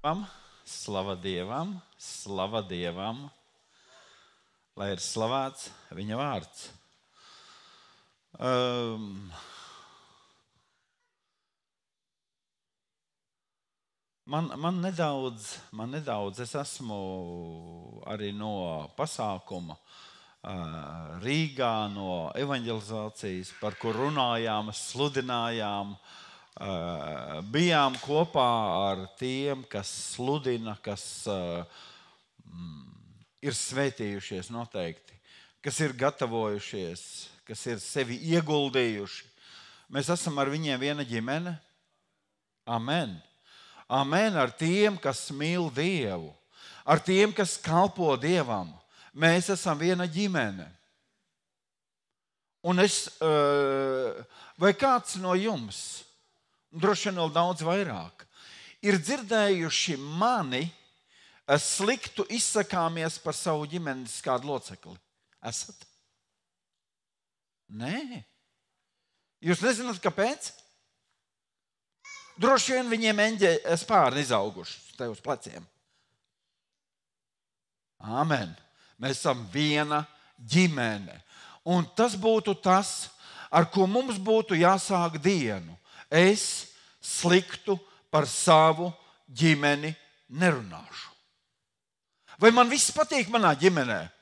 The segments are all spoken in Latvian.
Slava Dievam, slava Dievam, lai ir slavēts viņa vārds. Man nedaudz, es esmu arī no pasākuma Rīgā, no evanģelizācijas, par kur runājām, sludinājām. Bijām kopā ar tiem, kas sludina, kas ir svētījušies noteikti, kas ir gatavojušies, kas ir sevi ieguldījuši. Mēs esam ar viņiem viena ģimene. Amen. Amen ar tiem, kas mīl Dievu, ar tiem, kas kalpo Dievam. Mēs esam viena ģimene. Un vai kāds no jums, droši vien vēl daudz vairāk, ir dzirdējuši mani sliktu izsakāmies par savu ģimenes kādu locekli? Esat? Nē. Jūs nezināt, kāpēc? Droši vien viņiem spārni izauguši te uz pleciem. Amen. Mēs esam viena ģimene. Un tas būtu tas, ar ko mums būtu jāsāk dienu. Es sliktu par savu ģimeni nerunāšu. Vai man viss patīk manā ģimenē?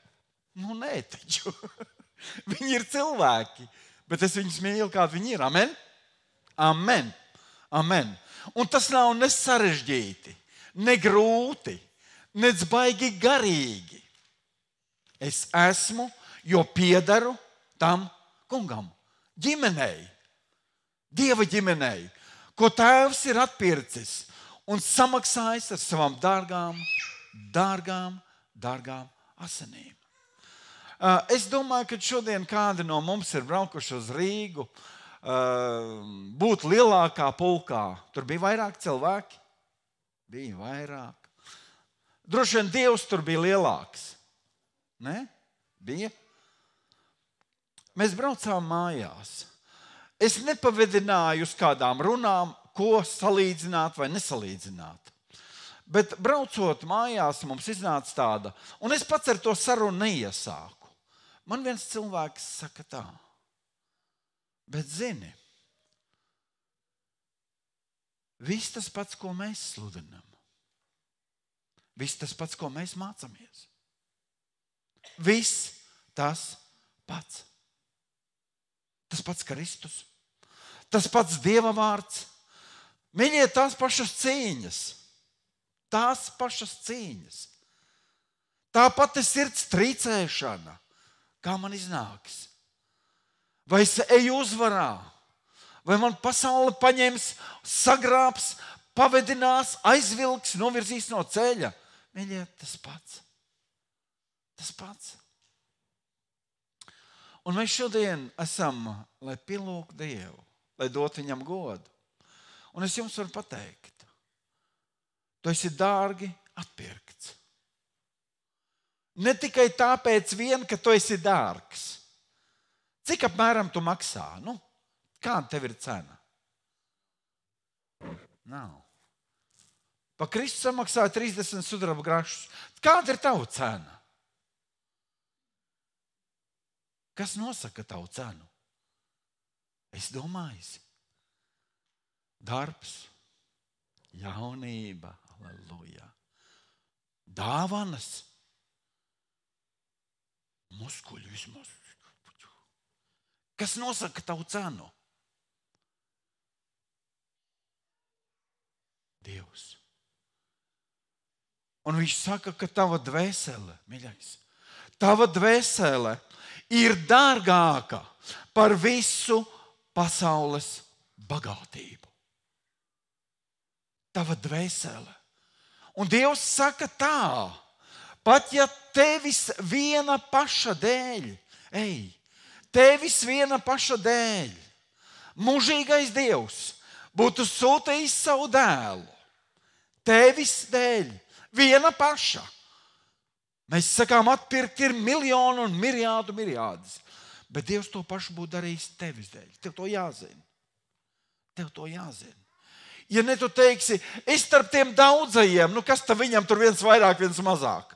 Nu, nē, taču. Viņi ir cilvēki, bet es viņus mīlu, kādi viņi ir. Amen? Amen. Amen. Un tas nav ne sarežģīti, ne grūti, ne baigi garīgi. Es esmu, jo piedaru tam kungam, ģimenei. Dieva ģimenei, ko Tēvs ir atpircis un samaksājis ar savām dārgām asinīm. Es domāju, ka šodien kādi no mums ir braukuši uz Rīgu, būt lielākā pulkā. Tur bija vairāk cilvēki? Bija vairāk. Droši vien Dievs tur bija lielāks. Ne? Bija? Mēs braucām mājās. Es nepavedināju uz kādām runām, ko salīdzināt vai nesalīdzināt. Bet braucot mājās, mums iznāca tāda, un es pats ar to sarunu neiesāku. Man viens cilvēks saka tā, bet zini, viss tas pats, ko mēs sludinam, viss tas pats, ko mēs mācāmies, viss tas pats. Tas pats Kristus. Tas pats Dieva vārds. Mīļie, tās pašas cīņas. Tās pašas cīņas. Tā pati sirds trīcēšana. Kā man iznāks? Vai es eju uzvarā? Vai man pasaule paņems, sagrābs, pavedinās, aizvilks, novirzīs no ceļa? Mīļie, tas pats. Tas pats. Un mēs šodien esam, lai pielūgtu Dievu, lai dotu viņam godu. Un es jums varu pateikt, tu esi dārgi atpirkts. Ne tikai tāpēc vien, ka tu esi dārgs. Cik apmēram tu maksā? Nu, kāda tev ir cena? Nav. Pa Kristu samaksāja 30 sudraba grašus. Kāda ir tava cena? Kas nosaka tavu cenu? Es domāju, darbs, jaunība, halleluja, dāvanas, muskuļi vismaz. Kas nosaka tavu cenu? Dievs. Un viņš saka, ka tava dvēsele, mīļais, tava dvēsele ir dārgāka par visu pasaules bagātību. Tava dvēsele. Un Dievs saka tā, pat ja tevis viena paša dēļ, tevis viena paša dēļ, mūžīgais Dievs būtu sūtījis savu dēlu, tevis dēļ, viena paša. Mēs sakām, atpirkt ir miljonu un miljārdus. Bet Dievs to pašu būtu darījis tevis dēļ. Tev to jāzina. Ja ne tu teiksi, es starp tiem daudzajiem, nu kas tad viņam tur viens vairāk, viens mazāk?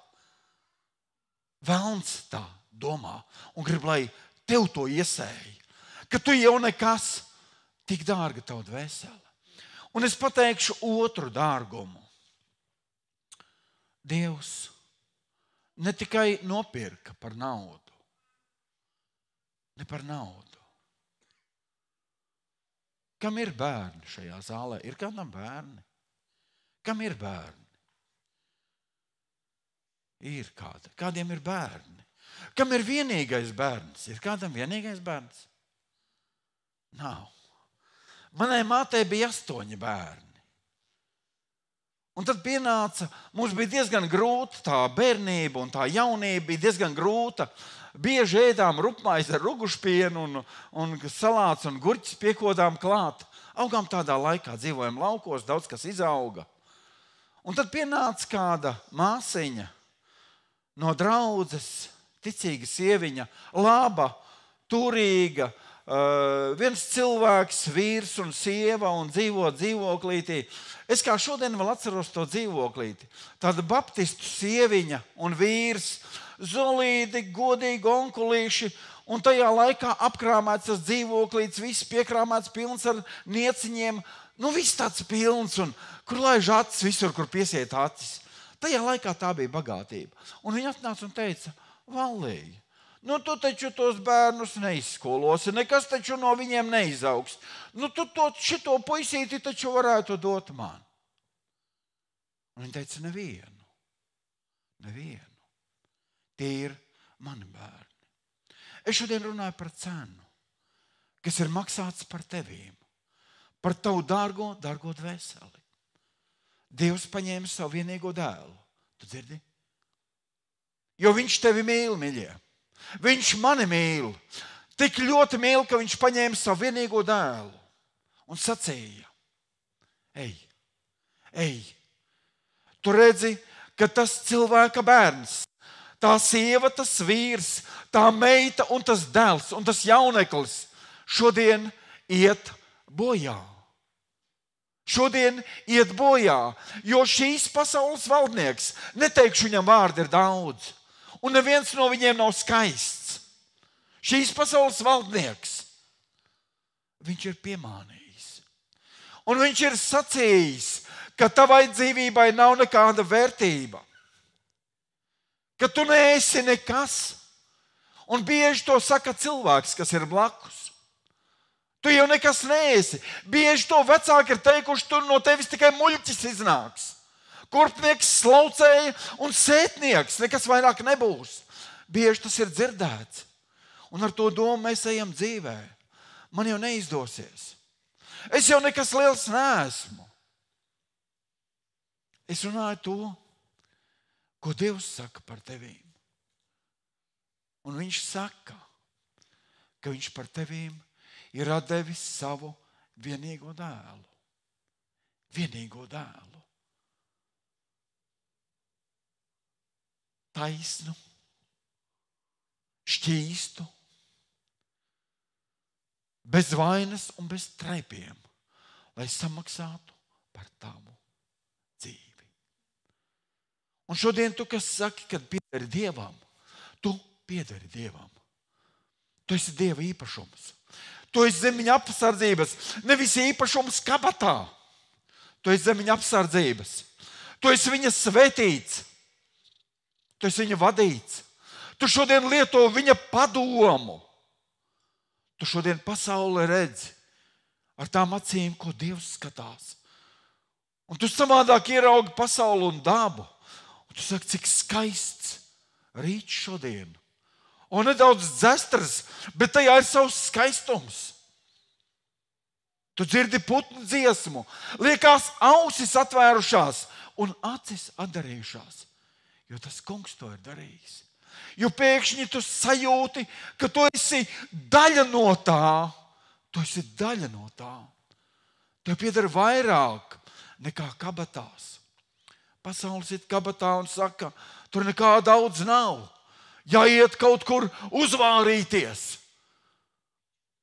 Velns tā domā un grib, lai tev to iesēj, ka tu jau nekas, tik dārga tavu dvēseli. Un es pateikšu otru dārgumu. Dievs ne tikai nopirka par naudu, ne par naudu. Kam ir bērni šajā zālē? Ir kādam bērni? Kam ir bērni? Ir kāda. Kādiem ir bērni? Kam ir vienīgais bērns? Ir kādam vienīgais bērns? Nav. Manai mātei bija 8 bērni. Un tad pienāca, mums bija diezgan grūta tā bērnība un tā jaunība bija diezgan grūta. Bieži ēdām rupmaizi ar rugušpienu un salāts un gurķis piekodām klāt. Augām tādā laikā, dzīvojam laukos, daudz kas izauga. Un tad pienāca kāda māsiņa no draudzes, ticīga sieviņa, laba, turīga, viens cilvēks, vīrs un sieva un dzīvo dzīvoklītī. Es kā šodien vēl atceros to dzīvoklīti. Tāda baptistu sieviņa un vīrs, zolīdi, godīgi onkulīši, un tajā laikā apkrāmēts tas dzīvoklīts, viss piekrāmēts, pilns ar nieciņiem. Nu, viss tāds pilns, un kur laiž acis, visur, kur piesiet acis. Tajā laikā tā bija bagātība. Un viņa atnāca un teica, Vallī, nu tu taču tos bērnus neizskolosi, nekas taču no viņiem neizaugs. Nu tu šito puisīti taču varētu dot man. Un viņa teica, nevienu. Tie ir mani bērni. Es šodien runāju par cenu, kas ir maksāts par tevīm, par tavu dārgo dvēseli. Dievs paņēma savu vienīgo dēlu. Tu dzirdi? Jo viņš tevi mīl, mīļie. Viņš mani mīl. Tik ļoti mīl, ka viņš paņēma savu vienīgo dēlu un sacīja, ej. Tu redzi, ka tas cilvēka bērns, tā sieva, tas vīrs, tā meita un tas dēls un tas jauneklis šodien iet bojā. Jo šīs pasaules valdnieks, neteikšu viņam vārdu ir daudz, un neviens no viņiem nav skaists. Šīs pasaules valdnieks, viņš ir piemānījis. Un viņš ir sacījis, ka tavai dzīvībai nav nekāda vērtība. Ka tu neesi nekas. Un bieži to saka cilvēks, kas ir blakus. Tu jau nekas neesi. Bieži to vecāki ir teikuši, tur no tevis tikai muļķis iznāks. Kurpnieks, slaucēja un sētnieks, nekas vairāk nebūs. Bieži tas ir dzirdēts. Un ar to domu mēs ejam dzīvē. Man jau neizdosies. Es jau nekas liels neesmu. Es runāju to, ko Dievs saka par tevīm. Un viņš saka, ka viņš par tevīm ir atdevis savu vienīgo dēlu. Taisnu, šķīstu, bez vainas un bez traipiem, lai samaksātu par tavu dzīvi. Un šodien tu, kas saki, kad piederi Dievam, tu piederi Dievam. Tu esi Dieva īpašums. Tu esi zem viņa apsardzības, nevis īpašums kabatā. Tu esi zem viņa apsardzības. Tu esi viņa svētīts. Tu esi viņa vadīts. Tu šodien lieto viņa padomu. Tu šodien pasauli redzi ar tām acīm, ko Dievs skatās. Un tu savādāk ieraugi pasauli un dabu. Un tu saki, cik skaists rīts šodien. Un nedaudz dzestras, bet tajā ir savs skaistums. Tu dzirdi putnu dziesmu, liekas ausis atvērušās un acis atdarījušās, jo tas kungs to ir darījis. Jo pēkšņi tu sajūti, ka tu esi daļa no tā. Tev pieder vairāk nekā kabatās. Pasaules ir kabatā un saka, tur nekā daudz nav. Jāiet kaut kur uzvārīties.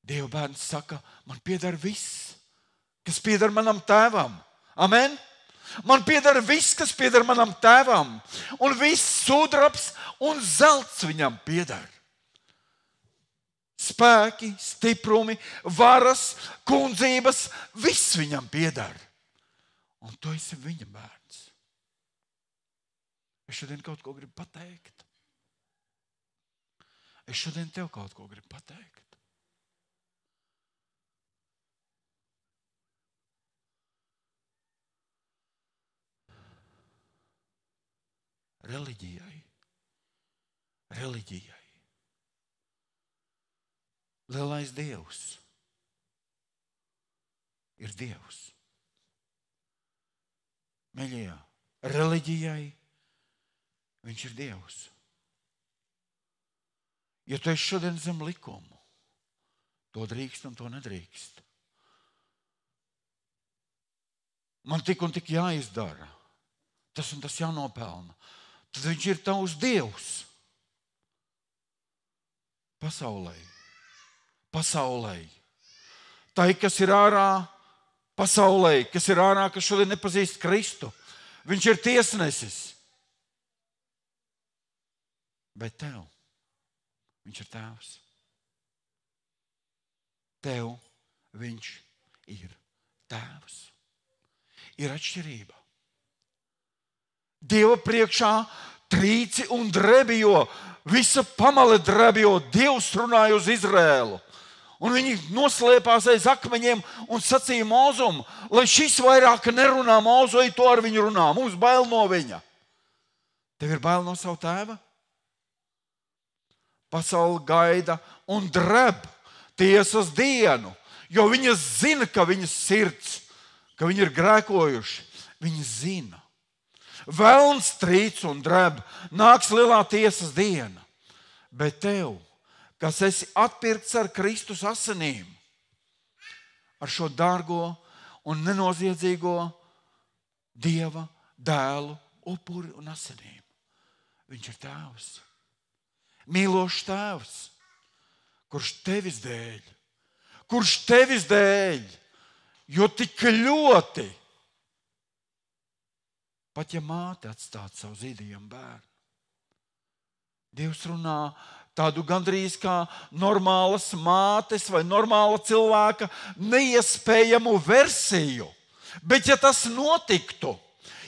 Dieva bērns saka, man pieder viss, kas pieder manam tēvam. Amen? Man pieder viss, kas pieder manam tēvam. Un viss sudrabs un zelts viņam pieder. Spēki, stiprumi, varas, kundzības, viss viņam pieder. Un tu esi viņa bērns. Es šodien kaut ko gribu pateikt. Es šodien tev kaut ko gribu pateikt. Reliģijai. Lielais Dievs ir Dievs. Mīļie, reliģijai viņš ir Dievs. Ja tu esi šodien zem likumu, to drīkst un to nedrīkst. Man tik un tik jāizdara, tas un tas jānopelna. Tad viņš ir tavs Dievs. Pasaulē. Tai, kas ir ārā, pasaulē, kas ir ārā, kas šodien nepazīst Kristu. Viņš ir tiesnesis. Bet tev viņš ir tēvs. Tev viņš ir tēvs. Ir atšķirība. Dieva priekšā trīci un drebijo, visa pamale drebijo, Dievs runāja uz Izrēlu. Un viņi noslēpās aiz akmeņiem un sacīja Mozum, lai šis vairāk nerunā, Mozoj, to ar viņu runā. Mums bail no viņa. Tev ir bail no savu tēva? Pasaule gaida un dreb tiesas dienu, jo viņa zina, ka viņas sirds, ka viņi ir grēkojuši. Viņi zina. Velns trīc un dreb, nāks lielā tiesas diena. Bet tev, kas esi atpirkts ar Kristus asinīm, ar šo dārgo un nenoziedzīgo Dieva dēlu upuri un asinīm, viņš ir tēvs. Mīlošs tēvs, kurš tevis dēļ, jo tik ļoti, pat ja māte atstātu savu zīdījumu bērnu. Dievs runā tādu gandrīz kā normālas mātes vai normāla cilvēka neiespējamu versiju. Bet ja tas notiktu,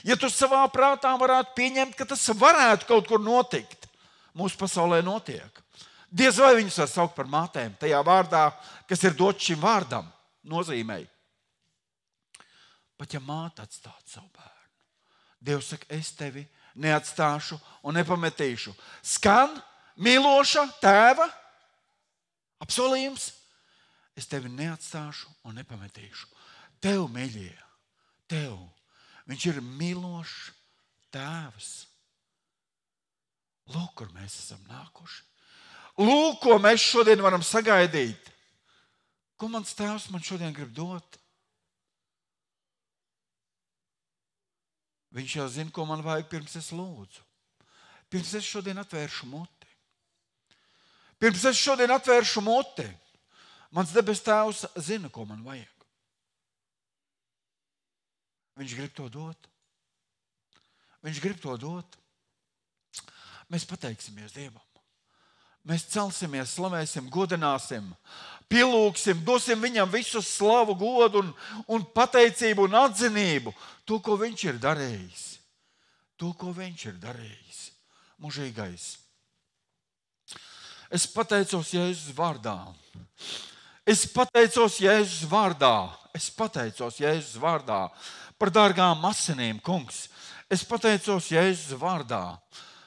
ja tu savā prātā varētu pieņemt, ka tas varētu kaut kur notikt, mūsu pasaulē notiek. Diez vai viņus var saukt par mātēm, tajā vārdā, kas ir dots šim vārdam, nozīmēji. Pat ja māte atstātu savu bērnu, Dievs saka, es tevi neatstāšu un nepametīšu. Skan mīloša tēva apsolījums. Es tevi neatstāšu un nepametīšu. Tev, mīļie, tev. Viņš ir mīlošs tēvs. Lūk, kur mēs esam nākuši. Lūk, ko mēs šodien varam sagaidīt. Ko mans tēvs man šodien grib dot? Viņš jau zina, ko man vajag, pirms es lūdzu. Pirms es šodien atvēršu muti. Mans debes tēvs zina, ko man vajag. Viņš grib to dot. Mēs pateiksimies Dievam. Mēs celsimies, slavēsim, godināsim, pielūgsim, dosim viņam visu slavu, godu un pateicību un atzinību. To, ko viņš ir darījis. Mūžīgais. Es pateicos Jēzus vārdā par dārgām asinīm, kungs. Es pateicos Jēzus vārdā.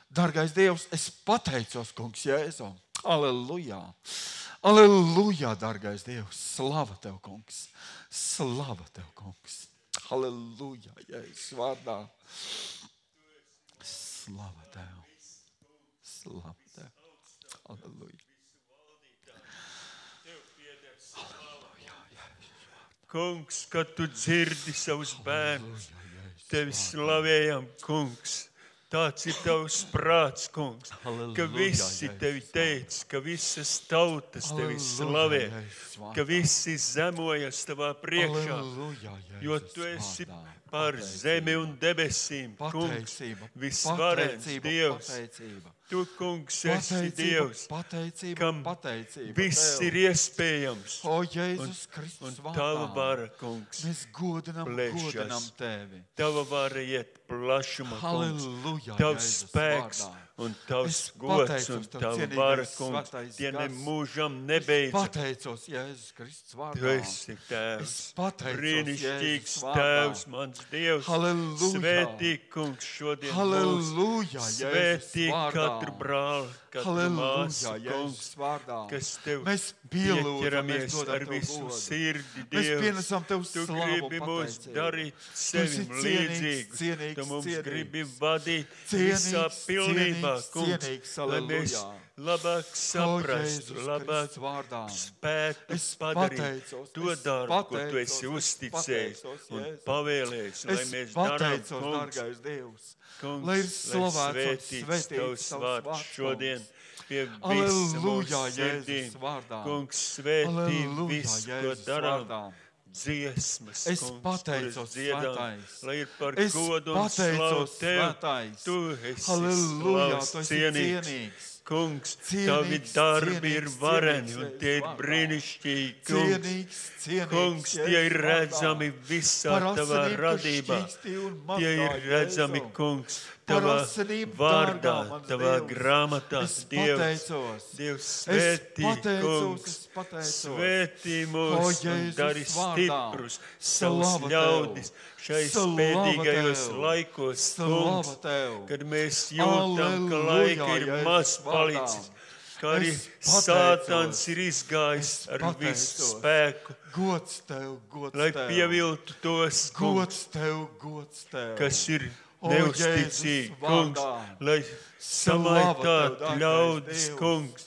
Dārgais Dievs, es pateicos, kungs, Jēzu. Aleluja! Aleluja, dārgais Dievs! Slava tev, kungs! Aleluja, Jēzus vārdā! Slava tev! Aleluja! Aleluja, Jēzus vārdā! Kungs, kad tu dzirdi savus bērnus, tevi slavējam, kungs. Tāds ir tavs prāts, kungs, ka Halleluja, visi Jēzus tevi teic, ka visas tautas tevi Halleluja, slavē, Jēzus vārdā. ka visi zemojas tavā priekšā, Halleluja, jo Jēzus tu esi vārdā. par Pateicība. zemi un debesīm, kungs, Pateicība, visvarens pateicība, Dievs. pateicība. Tu, kungs, esi Dievs, pateicība, kam pateicība viss tev. ir iespējams. O, Jēzus Kristus Un vārdā. tava vara, kungs, Mēs godinam plešas. tevi. Tava vara iet plašumā, kungs. Halleluja, Tavs Jēzus spēks vārdā. un tavs Es gods pateicos un tev, tava cienīgais vara, kungs, svētais tie gars. nemūžam Es nebeidz. pateicos Jēzus Kristus Tu vārdā. esi tēvs, Es pateicos brīnišķīgs Jēzus vārdā. tēvs, mans Dievs. Halleluja. Svētī, kungs, šodien mūs. Halleluja, Jēzus Svētī vārdā. katru brāli, katru Halleluja, māsu, Jēzus kungs, vārdā. kas tev Mēs pielūdzam, mēs pieķeramies dodam ar tev visu godu. sirdi, Mēs Dievs. pienesam tev Tu slavu, gribi mūs pateicību. darīt Tu esi sevim līdzīgus. cienīgs, Tu mums cienīgs. gribi vadīt Cienīgs, visā pilnībā, cienīgs, kungs, cienīgs, lai mēs halleluja. labāk O, saprastu, Jēzus labāk Kristus vārdā. spētu Es padarīt pateicos, to es darbu, ko tu pateicos, esi es uzticējis pateicos, un Jēzu. pavēlējis, lai Es mēs darām, pateicos, kungs, dārgais Dievs, kungs, lai ir slavēts un svētīts svētīts tavs tavs vārds vārds, šodien pie Halleluja, visa mūsu Jēzus sirdīm. vārdā. Kungs, svētī Halleluja, visu, ko Jēzus darām. vārdā. Dziesmas, Es kungs, pateicos, kuras dziedām, svētais. lai ir par Es godu un slavu pateicos, tev. svētais. Tu esi Halleluja, slavs, tu esi cienīgs. cienīgs. Kungs, Cienīgs, tavi darbi ir cienīgs, vareni cienīgs, un tie ir Jēzus vārdā. brīnišķīgi. Kungs, Cienīgs, cienīgs, kungs, tie Jēzus ir vārdā. redzami visā Par tavā asinīm tu radībā. šķīsti un mazgā, Tie ir redzami, Jēzu. kungs, Par tavā asinīm vārdā, dārgā, mans tavā Dievs. grāmatā. Es Dievs, pateicos. Dievs Es svētī, pateicos, kungs, es pateicos. svētī O, mūs un Jēzus dari vārdā. stiprus savus Slava tev. ļaudis šai Slava spēcīgajos tev. laikos, Slava kungs, tev. kad mēs jūtam, ka Alleluja, laika ir Jēzus maz vārdā. palicis, ka arī Es pateicos. Sātans ir izgājis Es ar visu pateicos. spēku, Gods tev, gods lai tev. pieviltu tos, kungs, Gods tev, gods tev. kas ir O, neusticīgi, Jēzus kungs, vārdā. lai Slava samaitātu tev, dārgais ļaudis, Dievs. kungs,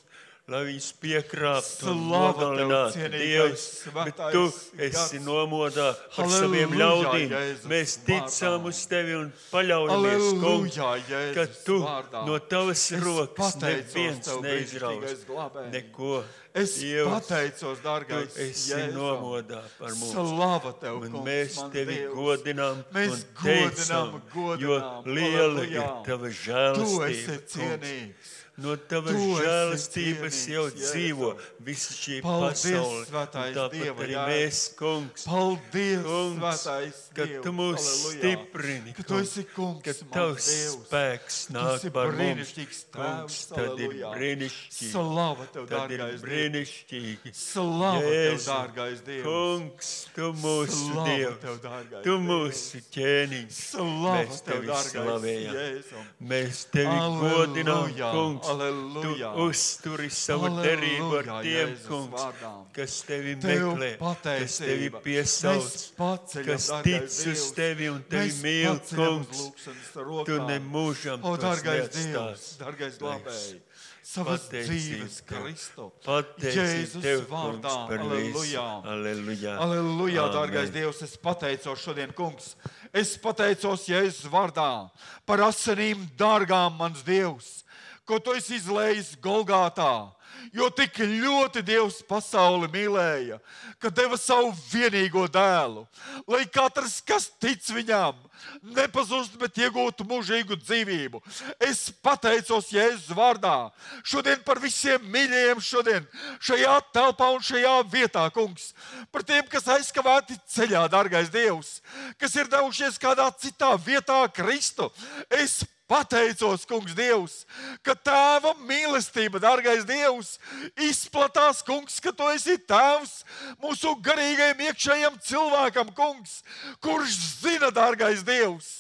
lai viņus piekrāptu un Slava tev, nogalinātu, cienīgais, Dievs, bet svētais tu gars. esi nomodā par Halleluja, saviem ļaudīm. Jēzus Mēs ticam vārdā. uz tevi un paļaujamies, kungs, Alleluja, ka Jēzus tu vārdā. no tavas Es rokas pateicos neviens tev, neizraus brīnišķīgais glābēji. neko. Es Dievs, pateicos, tu dārgais esi Jēzu. nomodā par mums. Slava tev, Un kungs, mēs mans tevi Dievs. godinām Mēs un teicam, godinām, jo liela Halleluja. ir tava Tu esi žēlastība, kungs. cienīgs. No tavas Tu esi žēlastības cienīgs, jau Jēzu. dzīvo visa šī Paldies, pasaule. svētais Un tāpat Dieva arī jērs. mēs, kungs, Paldies, Kungs, svētais ka Dievs. tu mūs Halleluja. stiprini, Ka tu kungs, esi kungs, ka mans tavs Dievs. spēks Tu nāk esi par mums. brīnišķīgs Kungs, tēvs, tad ir halleluja. brīnišķīgi. Slava tev, Tad ir dārgais Dievs. brīnišķīgi. Slava tev, Jēzu, dārgais Dievs. Kungs, tu mūsu Slava Dievs, tev, dārgais tu Dievs. mūsu ķēniņš. Slava Mēs tev, tevi dārgais slavējam. Jēzu. Mēs tevi godinām, Alleluja, kungs. Tu alleluja. uzturi savu Alleluja, derību ar tiem, Jēzus kungs, vārdā. kas tevi Tev meklē, kas tevi pateicība. piesauc, Mēs paceļam, kas dārgais tic uz Dievs. tevi un tevi Mēs mīl, paceļam uz kungs. lūgšanas rokām. Tu nemūžam O, tos dārgais neatstās. Dievs, dārgais glābēji, savas Pateicība dzīves tev. Kristu. Pateicība Jēzus tev, vārdā. kungs, par visu. Alleluja. Alleluja. Aleluja, Āmen. dārgais Dievs, es pateicos šodien, kungs. Es pateicos Jēzus vārdā par asinīm dārgām, mans Dievs, ko tu esi izlējis Golgātā. Jo tik ļoti Dievs pasauli mīlēja, ka deva savu vienīgo dēlu, lai katrs, kas tic viņam, nepazust, bet iegūtu mūžīgu dzīvību. Es pateicos Jēzus vārdā šodien par visiem mīļajiem šodien, šajā telpā un šajā vietā, kungs. Par tiem, kas aizkavēti ceļā, dārgais Dievs, kas ir devušies kādā citā vietā Kristu. Es pateicos, kungs, Dievs, ka tēva mīlestība, dārgais Dievs, izplatās, kungs, ka tu esi tēvs mūsu garīgajam iekšējam cilvēkam, kungs, kurš zina, dārgais Dievs.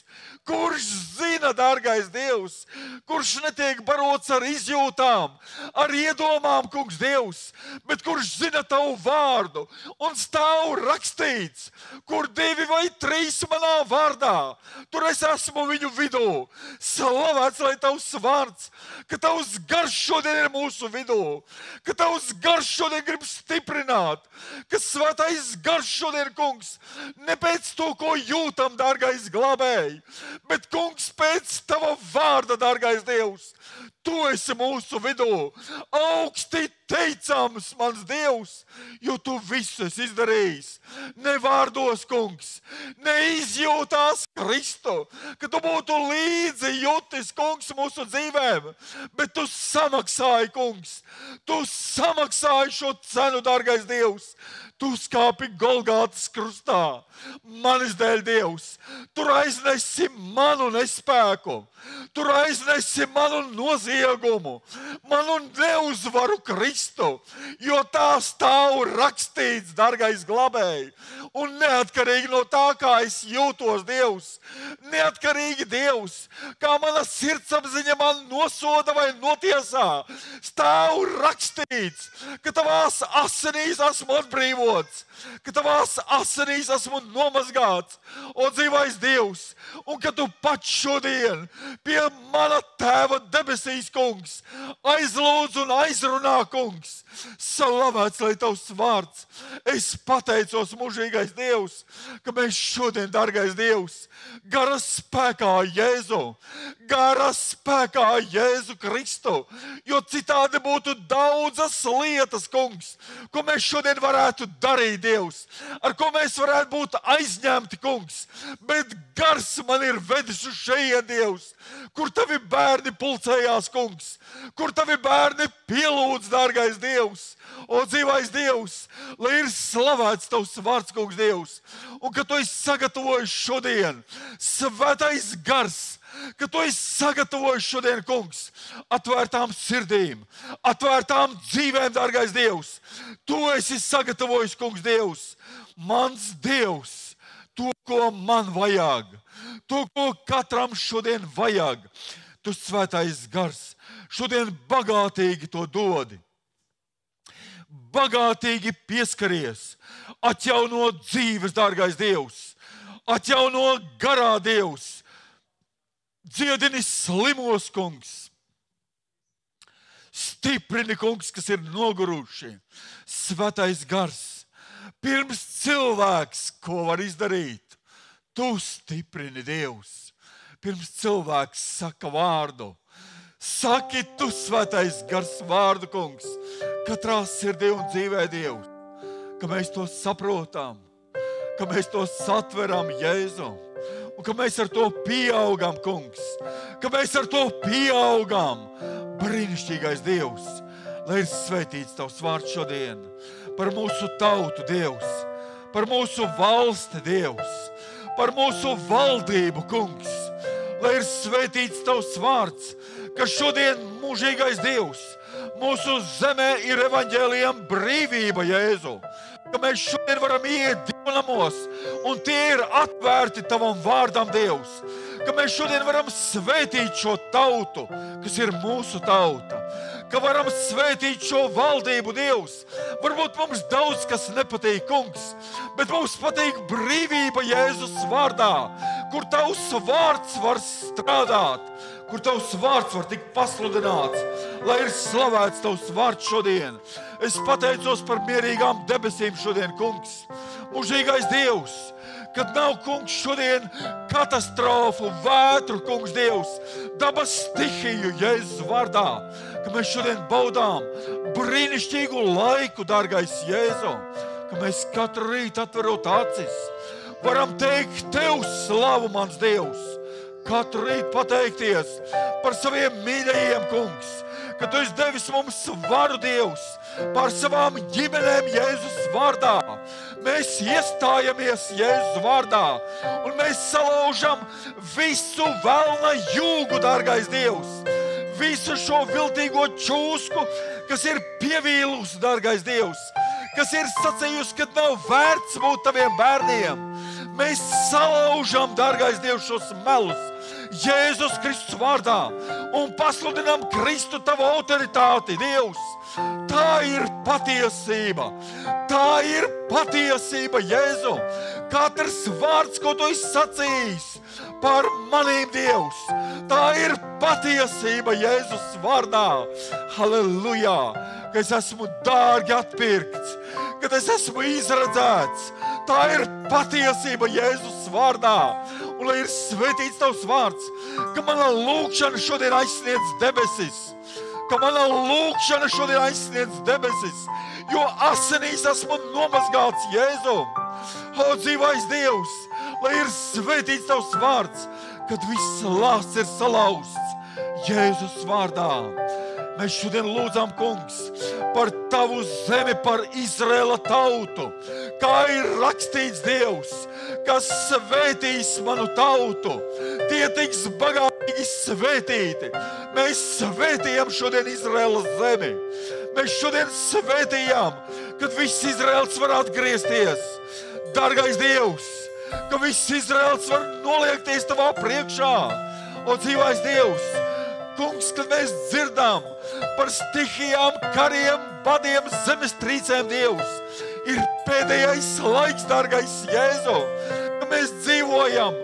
Kurš zina, dārgais Dievs, kurš netiek barots ar izjūtām, ar iedomām, kungs, Dievs, bet kurš zina tavu vārdu un stāv rakstīts, kur 2 vai 3 manā vārdā, tur es esmu viņu vidū. Slavēts lai tavs vārds, ka tavs gars šodien ir mūsu vidū, ka tavs gars šodien grib stiprināt, ka svētais gars šodien, kungs, ne pēc to, ko jūtam, dārgais glābēji, Bet, kungs, pēc tava vārda, dārgais Dievs, tu esi mūsu vidū. Augsti teicams, mans Dievs, jo tu visu esi izdarījis. Ne vārdos, kungs, ne izjūtās Kristu, ka tu būtu līdzi jūtis, kungs, mūsu dzīvēm, bet tu samaksāji, kungs, tu samaksāji šo cenu, dārgais Dievs. Tu skāpi Golgātas krustā, manis dēļ, Dievs. Tur aiznesi manu nespēku, tur aiznesi manu noziegumu, manu neuzvaru Kristu, jo tā stāv rakstīts, dārgais glabēji. Un neatkarīgi no tā, kā es jūtos, Dievs, neatkarīgi, Dievs, kā mana sirdsapziņa man nosoda vai notiesā, stāv rakstīts, ka tavās asinīs esmu atbrīvots, ka tavās asinīs esmu nomazgāts, o dzīvais Dievs, un ka tu pats šodien pie mana tēva debesīs, kungs, aizlūdz un aizrunā, kungs. Slavēts, lai tavs vārds. Es pateicos, mūžīgais Dievs, ka mēs šodien, dārgais Dievs, gara spēkā Jēzu Kristu, jo citādi būtu daudzas lietas, kungs, ko mēs šodien varētu darīt, Dievs, ar ko mēs varētu būt aizņemti, kungs, bet gars man ir vedis uz šejien, Dievs, kur tavi bērni pulcējās, kungs, kur tavi bērni pielūdz, dārgais Dievs, o dzīvais Dievs, lai ir slavēts tavs vārds, kungs, Dievs, un ka tu esi sagatavojis šodien svētais gars, ka tu esi sagatavojis šodien, kungs, atvērtām sirdīm, atvērtām dzīvēm, dārgais Dievs. Tu esi sagatavojis, kungs, Dievs, mans Dievs, to, ko man vajag, to, ko katram šodien vajag. Tu svētais gars šodien bagātīgi to dodi. Bagātīgi pieskaries, atjauno dzīves, dārgais Dievs, atjauno garā, Dievs, dziedini slimos, kungs, stiprini, kungs, kas ir noguruši, svētais gars, pirms cilvēks, ko var izdarīt, tu stiprini, Dievs, pirms cilvēks saka vārdu. Saki tu, svētais gars, vārdu, kungs, katrā sirdī un dzīvē, Dievs, ka mēs to saprotam, ka mēs to satveram, Jēzu, un ka mēs ar to pieaugam, kungs, ka mēs ar to pieaugam. Brīnišķīgais Dievs, lai ir svētīts tavs vārds šodien par mūsu tautu, Dievs, par mūsu valsti, Dievs, par mūsu valdību, kungs, lai ir svētīts tavs vārds, ka šodien mūžīgais Dievs, mūsu zemē ir evaņģēlijam brīvība, Jēzu, ka mēs šodien varam iet dievnamos, un tie ir atvērti tavam vārdam, Dievs, ka mēs šodien varam svētīt šo tautu, kas ir mūsu tauta, ka varam svētīt šo valdību, Dievs. Varbūt mums daudz kas nepatīk, kungs, bet mums patīk brīvība Jēzus vārdā, kur tavs vārds var strādāt, kur tavs vārds var tikt pasludināts, lai ir slavēts tavs vārds šodien. Es pateicos par mierīgām debesīm šodien, kungs, mūžīgais Dievs, kad nav, kungs, šodien katastrofu, vētru, kungs, Dievs, dabas stihiju Jēzus vārdā, ka mēs šodien baudām brīnišķīgu laiku, dārgais Jēzu, ka mēs katru rītu atverot acis, varam teikt tev slavu, mans Dievs, katru rītu pateikties par saviem mīļajiem, kungs, ka tu esi devis mums varu, Dievs, par savām ģimenēm Jēzus vārdā. Mēs iestājamies Jēzus vārdā, un mēs salaužam visu velna jūgu, dārgais Dievs, visu šo viltīgo čūsku, kas ir pievīlusi, dārgais Dievs, kas ir sacījusi, ka nav vērts būt taviem bērniem. Mēs salaužam, dārgais Dievs, šos melus Jēzus Kristus vārdā un pasludinām Kristu tavu autoritāti, Dievs. Tā ir patiesība. Tā ir patiesība, Jēzu. Katrs vārds, ko tu esi sacījis par manīm, Dievs, tā ir patiesība Jēzus vārdā. Halleluja! Ka es esmu dārgi atpirkts, kad es esmu izredzēts. Tā ir patiesība Jēzus vārdā. un lai ir svētīts tavs vārds, ka mana lūkšana šodien aizsniedz debesis, ka mana lūkšana šodien aizsniedz debesis, jo asinīs esmu nomazgāts Jēzu. O, dzīvais Dievs, lai ir svētīts tavs vārds, kad viss lāsts ir salauzts Jēzus vārdā. Mēs šodien lūdzam, kungs, par tavu zemi, par Izraēla tautu, kā ir rakstīts, Dievs, kas svētīs manu tautu, tie tiks bagātīgi svētīti. Mēs svētījam šodien Izraēla zemi. Mēs šodien svētījam, kad viss Izraēls var atgriezties. Dargais Dievs, ka viss Izraēls var noliekties tavā priekšā. O, dzīvais Dievs, kungs, kad mēs dzirdam par stihijām, kariem, badiem, zemestrīcēm, Dievs, ir pēdējais laiks, dargais Jēzu, ka mēs dzīvojam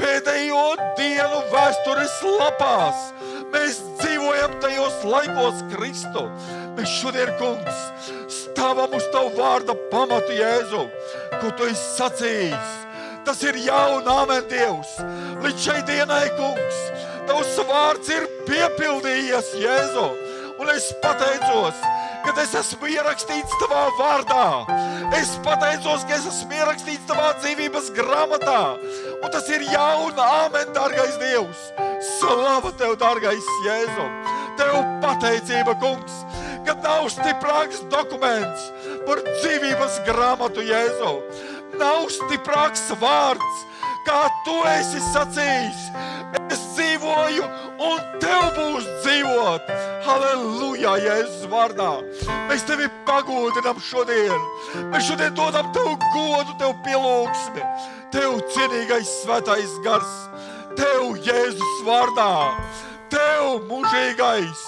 pēdējo dienu vēstures lapās. Mēs dzīvojam tajos laikos, Kristu. Mēs šodien, kungs, stāvam uz tavu vārda pamatu, Jēzu, ko tu esi sacījis. Tas ir jā un āmen, Dievs. Līdz šai dienai, kungs, tavs vārds ir piepildījies, Jēzu. Un es pateicos, ka es esmu ierakstīts tavā vārdā. Es pateicos, ka es esmu ierakstīts tavā dzīvības grāmatā. Un tas ir jā un āmen, dārgais Dievs. Slava tev, dārgais Jēzu. Tev pateicība, kungs, ka nav stiprāks dokuments par dzīvības grāmatu, Jēzu. Nav stiprāks vārds, kā tu esi sacījis. Es dzīvoju, un tev būs dzīvot. Halleluja, Jēzus vārdā. Mēs tevi pagodinam šodien. Mēs šodien dodam tev godu, tev pielūgsmi. Tev cienīgais svētais gars. Tev Jēzus vārdā. Tev mūžīgais.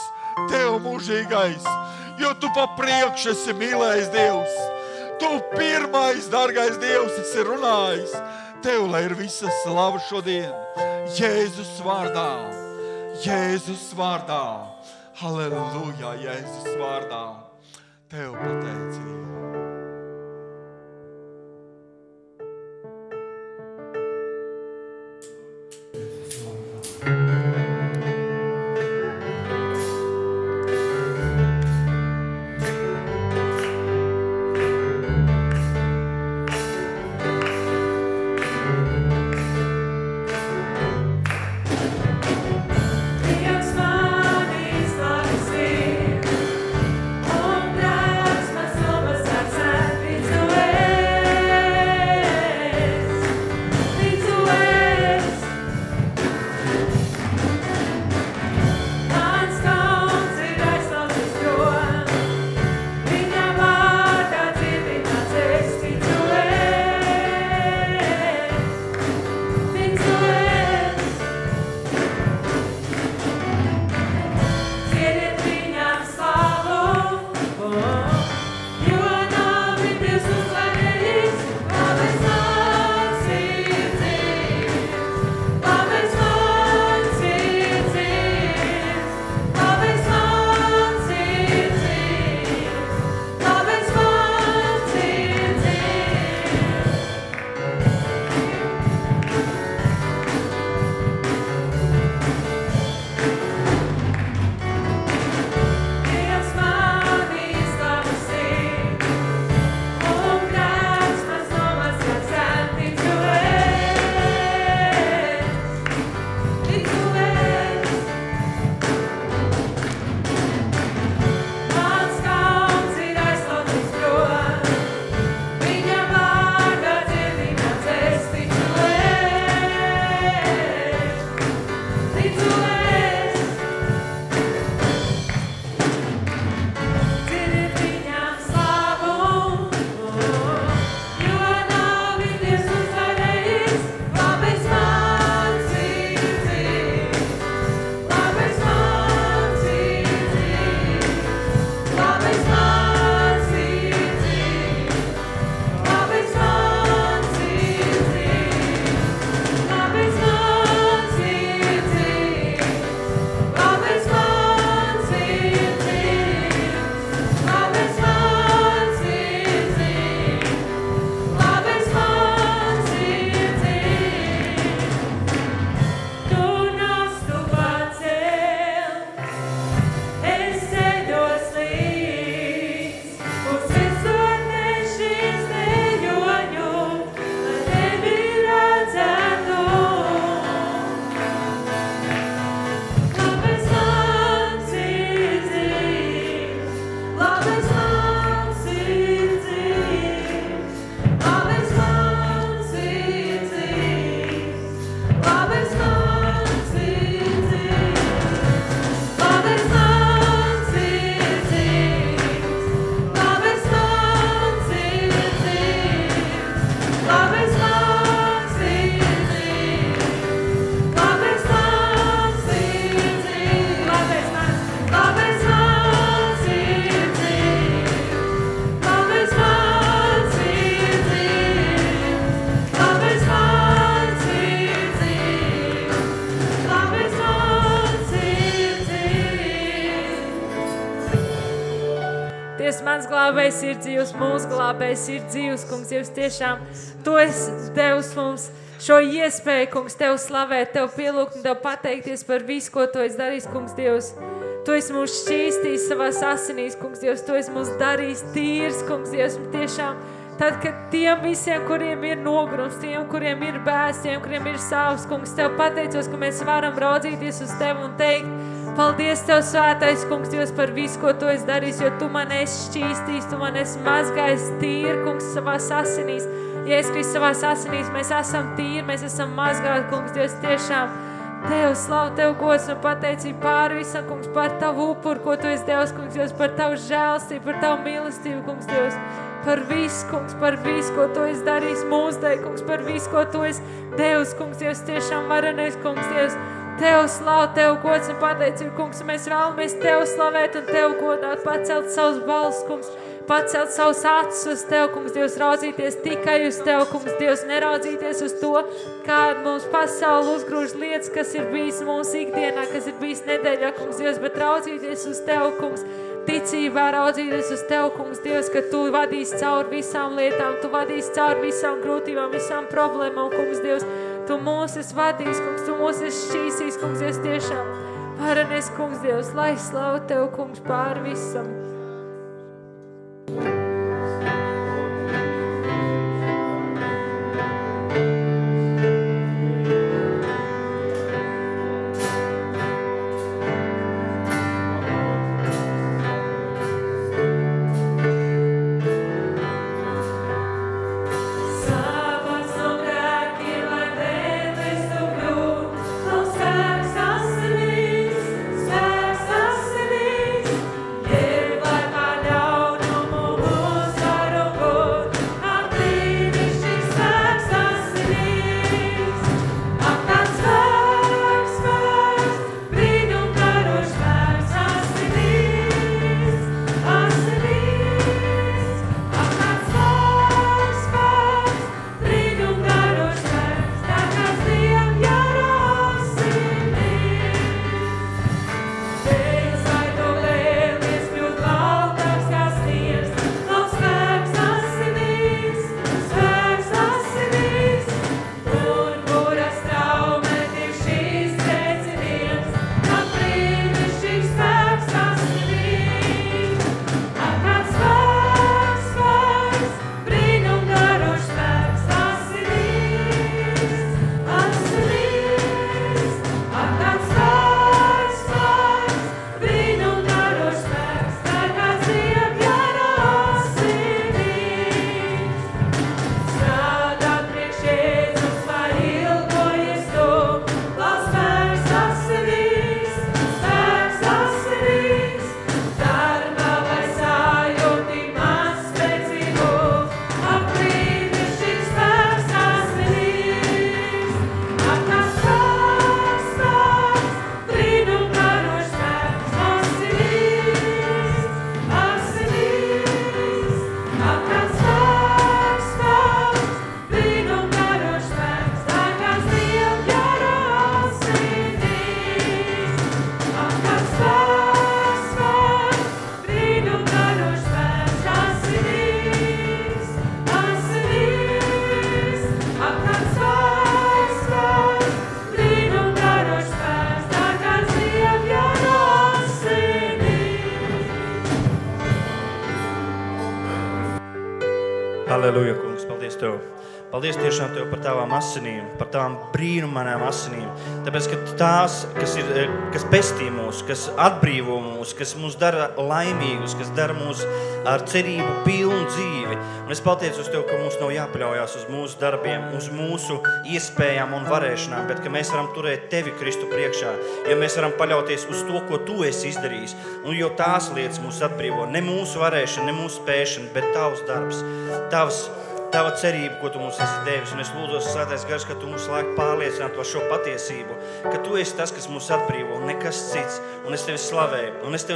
Jo tu pa priekšu esi mīlējis, Dievs. Tu pirmais, dārgais Dievs, esi runājis. Tev lai ir visa slava šodien. Jēzus vārdā. Jēzus vārdā. Halleluja, Jēzus vārdā. Tev pateicība. Somos mans glābējs ir dzīvs, mūsu glābējs ir dzīvs, kungs, Dievs, tiešām Tu esi devis mums šo iespēju, kungs, Tev slavēt, Tev pielūgt un Tev pateikties par visu, ko Tu esi darījis, kungs, Dievs. Tu esi mūs šķīstījis savās asinīs, kungs, Dievs, Tu esi mūs darījis tīrs, kungs, Dievs, tiešām. Tad, kad tiem visiem, kuriem ir nogurums, tiem, kuriem ir bēs, tiem, kuriem ir sāpes, kungs, Tev pateicos, ka mēs varam raudzīties uz Tevi un teikt, paldies Tev, svētais, kungs, Dievs, par visu, ko Tu esi darījis, jo Tu man esi šķīstījis, Tu man esi mazgājis tīri, kungs, savās asinīs. Jēzus Kristus, savās asinīs mēs esam tīri, mēs esam mazgāti, kungs, Dievs, tiešām. Tev slavu, Tev gods un pateicību pāri visam, kungs, par Tavu upuru, ko Tu esi devis, kungs, Dievs, par Tavu žēlstību, par Tavu mīlestību, kungs, Dievs, par visu, kungs, par visu, ko Tu esi darījis mūsdei, kungs, par visu, ko Tu esi devis, kungs, Dievs, tiešām varenais, kungs, Dievs, Tev slavu, Tev gods un pateicību, kungs, un mēs vēlamies Tev slavēt un Tev godāt, pacelt savus balsus, kungs, pacelt savus acis uz Tev, kungs, Dievs, raudzīties tikai uz Tev, kungs, Dievs, neraudzīties uz to, kāda mums pasauli uzgrūž lietas, kas ir bijis mūsu ikdienā, kas ir bijis nedēļā, kungs, Dievs, bet raudzīties uz Tev, kungs, ticībā raudzīties uz Tev, kungs, Dievs, ka Tu vadīsi cauri visām lietām, Tu vadīsi cauri visām grūtībām, visām problēmām, kungs, Dievs, Tu mūs esi vadījis, kungs, Tu mūs esi šķīsīs, kungs, Dievs, tiešām. Varenais, kungs, Dievs, lai slavu Tev, kungs, pāri visam. Halleluja, kungs, paldies Tev. Paldies tiešām Tev par Tavām asinīm, par Tavām brīnumainām asinīm. Tāpēc, ka tās, kas pestī mūs, kas atbrīvo mūs, kas mūs dara laimīgus, kas dara mūs ar cerību pilnu dzīvi. Un es pateicos Tev, ka mums nav jāpaļaujās uz mūsu darbiem, uz mūsu iespējām un varēšanām, bet ka mēs varam turēt Tevi, Kristu, priekšā, jo mēs varam paļauties uz to, ko Tu esi izdarījis. Un jo tās lietas mūs atbrīvo, ne mūsu varēšana, ne mūsu spēšana, bet Tavs darbs, Tava cerība, ko Tu mums esi devis, un es lūdzos, Svētais Gars, ka Tu mums laik pārliecināt par šo patiesību, ka Tu esi tas, kas mūs atbrīvo, un nekas cits, un es Tevi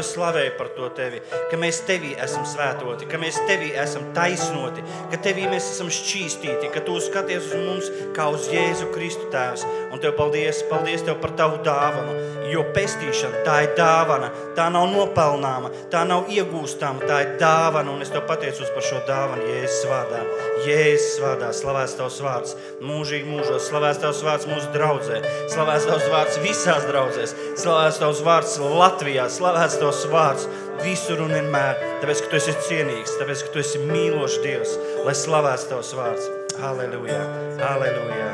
slavēju par to Tevi, ka mēs Tevī esam svētoti, ka mēs Tevī esam taisnoti, ka Tevī mēs esam šķīstīti, ka Tu skaties uz mums kā uz Jēzu Kristu Tēvs, un Tev paldies Tev par Tavu dāvanu, jo pestīšana, tā ir dāvana, tā nav nopelnāma, tā nav iegūstama, tā ir dāvana, un es Tev pateicos par šo dāvanu Jēzus vārdā. Jēzus vārdā, slavēts Tavs vārds, mūžīgi mūžos, slavēts Tavs vārds mūsu draudzē, slavēts Tavs vārds visās draudzēs, slavēts Tavs vārds Latvijā, slavēts Tavs vārds visur un vienmēr, tāpēc, ka Tu esi cienīgs, tāpēc, ka Tu esi mīlošs Dievs, lai slavēts Tavs vārds. Halleluja, halleluja.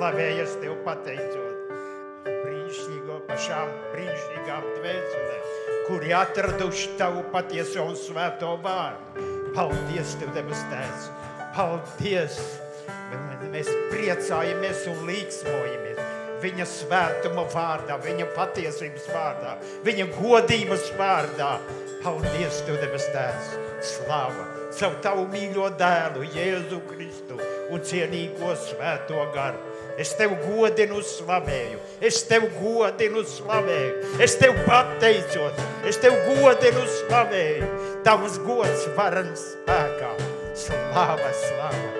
slavējies Tev pateicot brīnišķīgo pašām brīnišķīgām dvēselēm, kuri atraduši Tavu patieso un svēto vārdu. Paldies Tev, debes Tēvs! Paldies! Mēs priecājamies un līksmojamies Viņa svētuma vārdā, Viņa patiesības vārdā, Viņa godības vārdā. Paldies Tev, debes Tēvs! Slava! Savu Tavu mīļo dēlu, Jēzu Kristu un cienīgo svēto garu. Es Tev godinu slavēju, es Tev godinu slavēju, es Tev pateicos, es Tev godinu slavēju. Tavs gods varens spēkā. Slava, slava!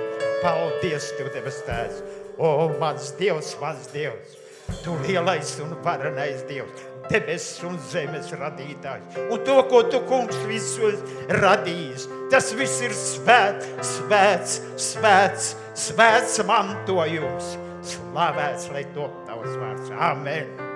Paldies Tev, debes Tēvs! O, mans Dievs, Tu lielais un varenais Dievs! debesis un zemes radītājs. Un to, ko tu, kungs, visu radījis, tas viss ir svēts mantojums. Slavēts, lai top tavs vārds. Amen.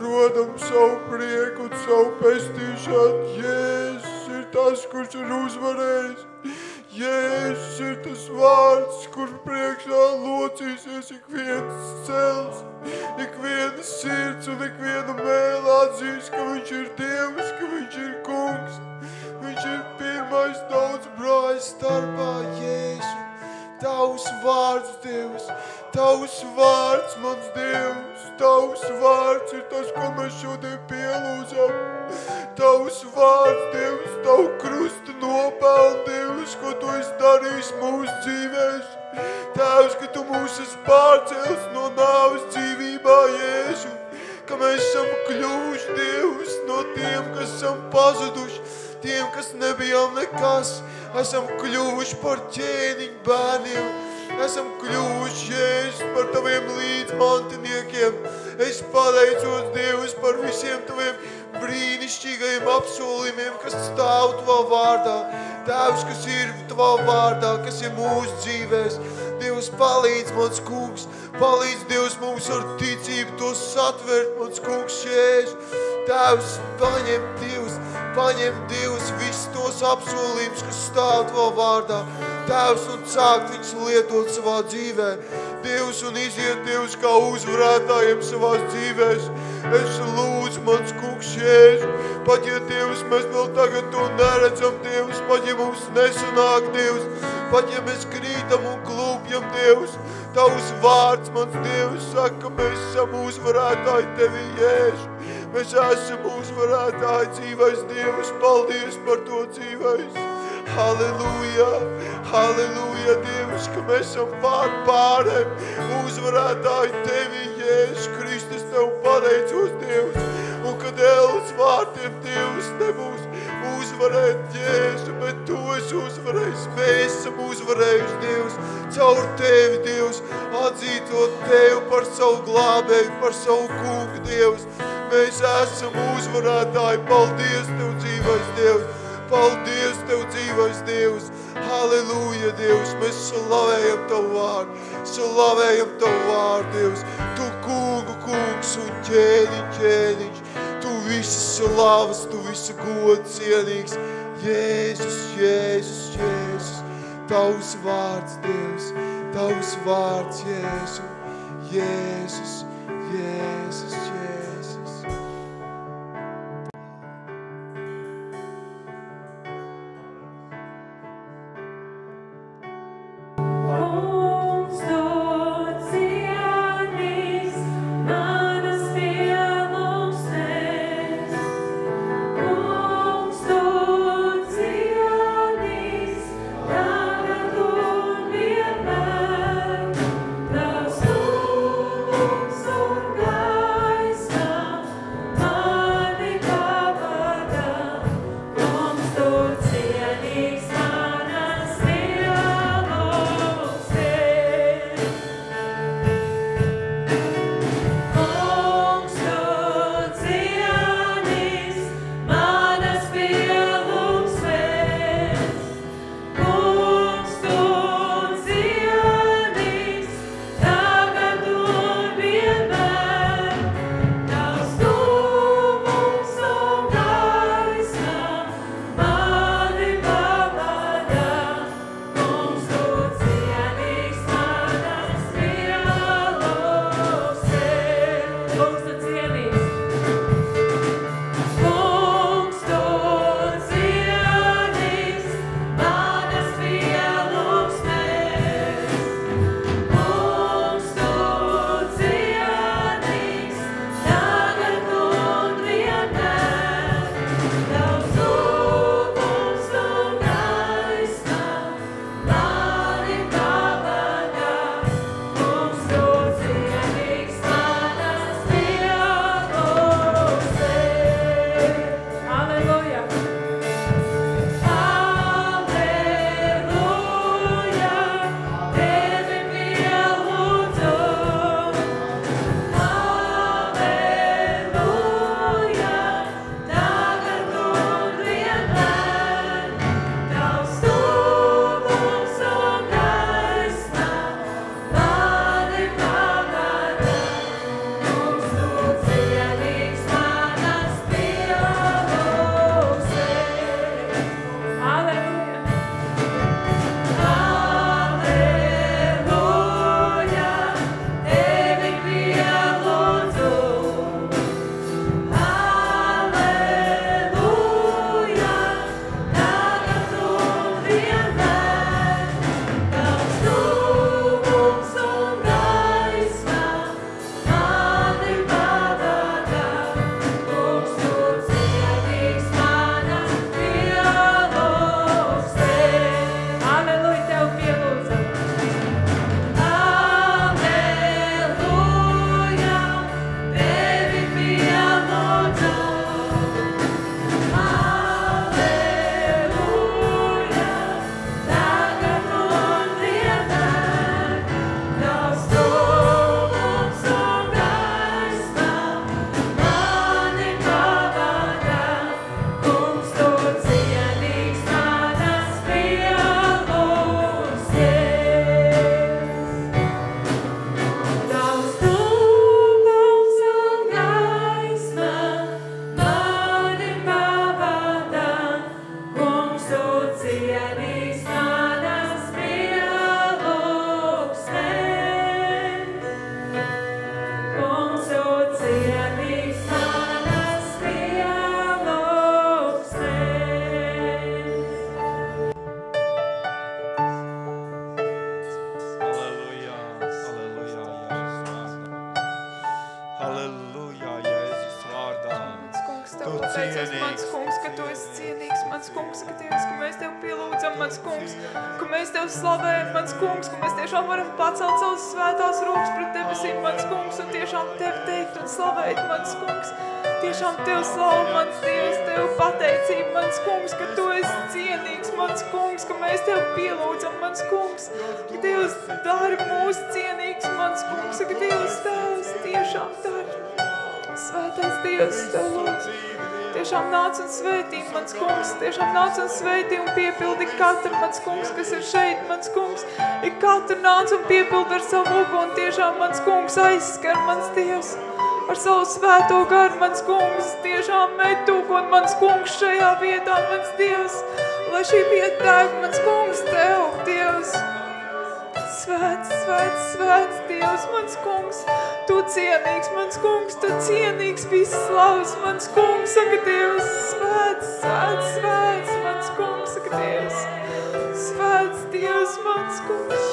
rodam savu prieku un savu pestīšanu. Jēzus ir tas, kurš ir uzvarējis. Jēzus ir tas vārds, kur priekšā locīsies ik viens cels, ik viena sirds un ik viena mēle atzīs, ka viņš ir Dievs, ka viņš ir kungs. Viņš ir pirmais daudz brāļu starpā, Jēzu. Tavs vārds, Dievs, Tavs vārds, mans Dievs, Tavs vārds ir tas, ko mēs šodien pielūdzam. Tavs vārds, Dievs, Tavu krusta nopelni, Dievs, ko Tu esi darījis mūsu dzīvēs. Tēvs, ka Tu mūs esi pārcēlis no nāves dzīvībā, Jēzu, ka mēs esam kļuvuši, Dievs, no tiem, kas esam pazuduši, tiem, kas nebijām nekas, esam kļuvuši par ķēniņu bērniem, esam kļuvuši, Jēzus, par Taviem līdzmantiniekiem. Es pateicos, Dievs, par visiem Taviem brīnišķīgajiem apsolījumiem, kas stāv Tavā vārdā. Tēvs, kas ir Tavā vārdā, kas ir mūsu dzīvēs. Dievs, palīdz, mans kungs, palīdz, Dievs, mums ar ticību to satvert, mans kungs, Jēzus. Tēvs, paņem, Dievs, visus tos apsolījumus, kas stāv Tavā vārdā. Tēvs, un sākt viņus lietot savā dzīvē. Dievs, un iziet, Dievs, kā uzvarētājiem savās dzīvēs. Es lūdzu, mans kungs, Jēzus, pat ja, Dievs, mēs vēl tagad to neredzam, Dievs, pat ja mums nesanāk, Dievs, pat ja mēs krītam un klūpjam, Dievs, Tavs vārds, mans Dievs, saka, ka mēs esam uzvarētāji Tevī, Jēzu. Mēs esam uzvarētāji dzīvais, Dievs, paldies par to dzīvais. Halleluja, halleluja, Dievs, ka mēs esam pārēm uzvarētāji Tevī, Jēzus Kristus, Tev pateicos, Dievs, un kad ēlas vārtiem, Dievs, nebūs uzvarēt, Jēzu, bet Tu esi uzvarējis, mēs esam uzvarējuši, Dievs, caur Tevi, Dievs, atzītot Tevi par savu glābēju, par savu kungu, Dievs. Mēs esam uzvarētāji, paldies Tev dzīvais, Dievs, paldies Tev dzīvais, Dievs, halleluja, Dievs, mēs slavējam Tavu vārdu, Dievs, Tu kungu, kungs un ķēniņš, Tu visas slavas, Tu visa gods cienīgs, Jēzus, Jēzus, Jēzus, Tavs vārds, Dievs, Tavs vārds, Jēzu, Jēzus, Jēzus, Jēzus. Tavs tuvums un gars. Halleluja, Jēzus vārdā. Mans kungs, Tev Tu pateicos, cienīgs mans kungs, ka Tu esi cienīgs, mans kungs, ka Dievs, ka mēs Tev pielūdzam, mans kungs, ka mēs Tev slavējam, mans kungs, ka mēs tiešām varam pacelt savas svētās rokas pret debesīm, mans kungs, un tiešām Tev teikt un slavēt, mans kungs. Tiešām Tev slavu, mans Dievs, Tev pateicība, mans kungs, ka Tu esi cienīgs, mans kungs, ka mēs Tev pielūdzam, mans kungs, ka Dievs dari mūs cienīgs, mans kungs, ka Dievs Tēvs tiešām dari. Svētais Dievs, Tev lūdzu. Tiešām nāc un svētī, mans kungs, tiešām nāc un svētī un piepildi katru, mans kungs, kas ir šeit, mans kungs. Ik katru nāc un piepildi ar savu uguni, tiešām, mans kungs, aizskar, mans Dievs. Ar savu svēto garu, mans kungs, tiešām met uguni, mans kungs, šajā vietā, mans Dievs. Lai šī vieta deg, mans kungs, Tev, Dievs. Svēts, svēts, svēts, Dievs, mans kungs, Tu cienīgs, mans kungs, Tu cienīgs, viss slavs, mans kungs, saka Dievs, svēts, svēts, svēts, mans kungs, saka Dievs, svēts, Dievs, mans kungs.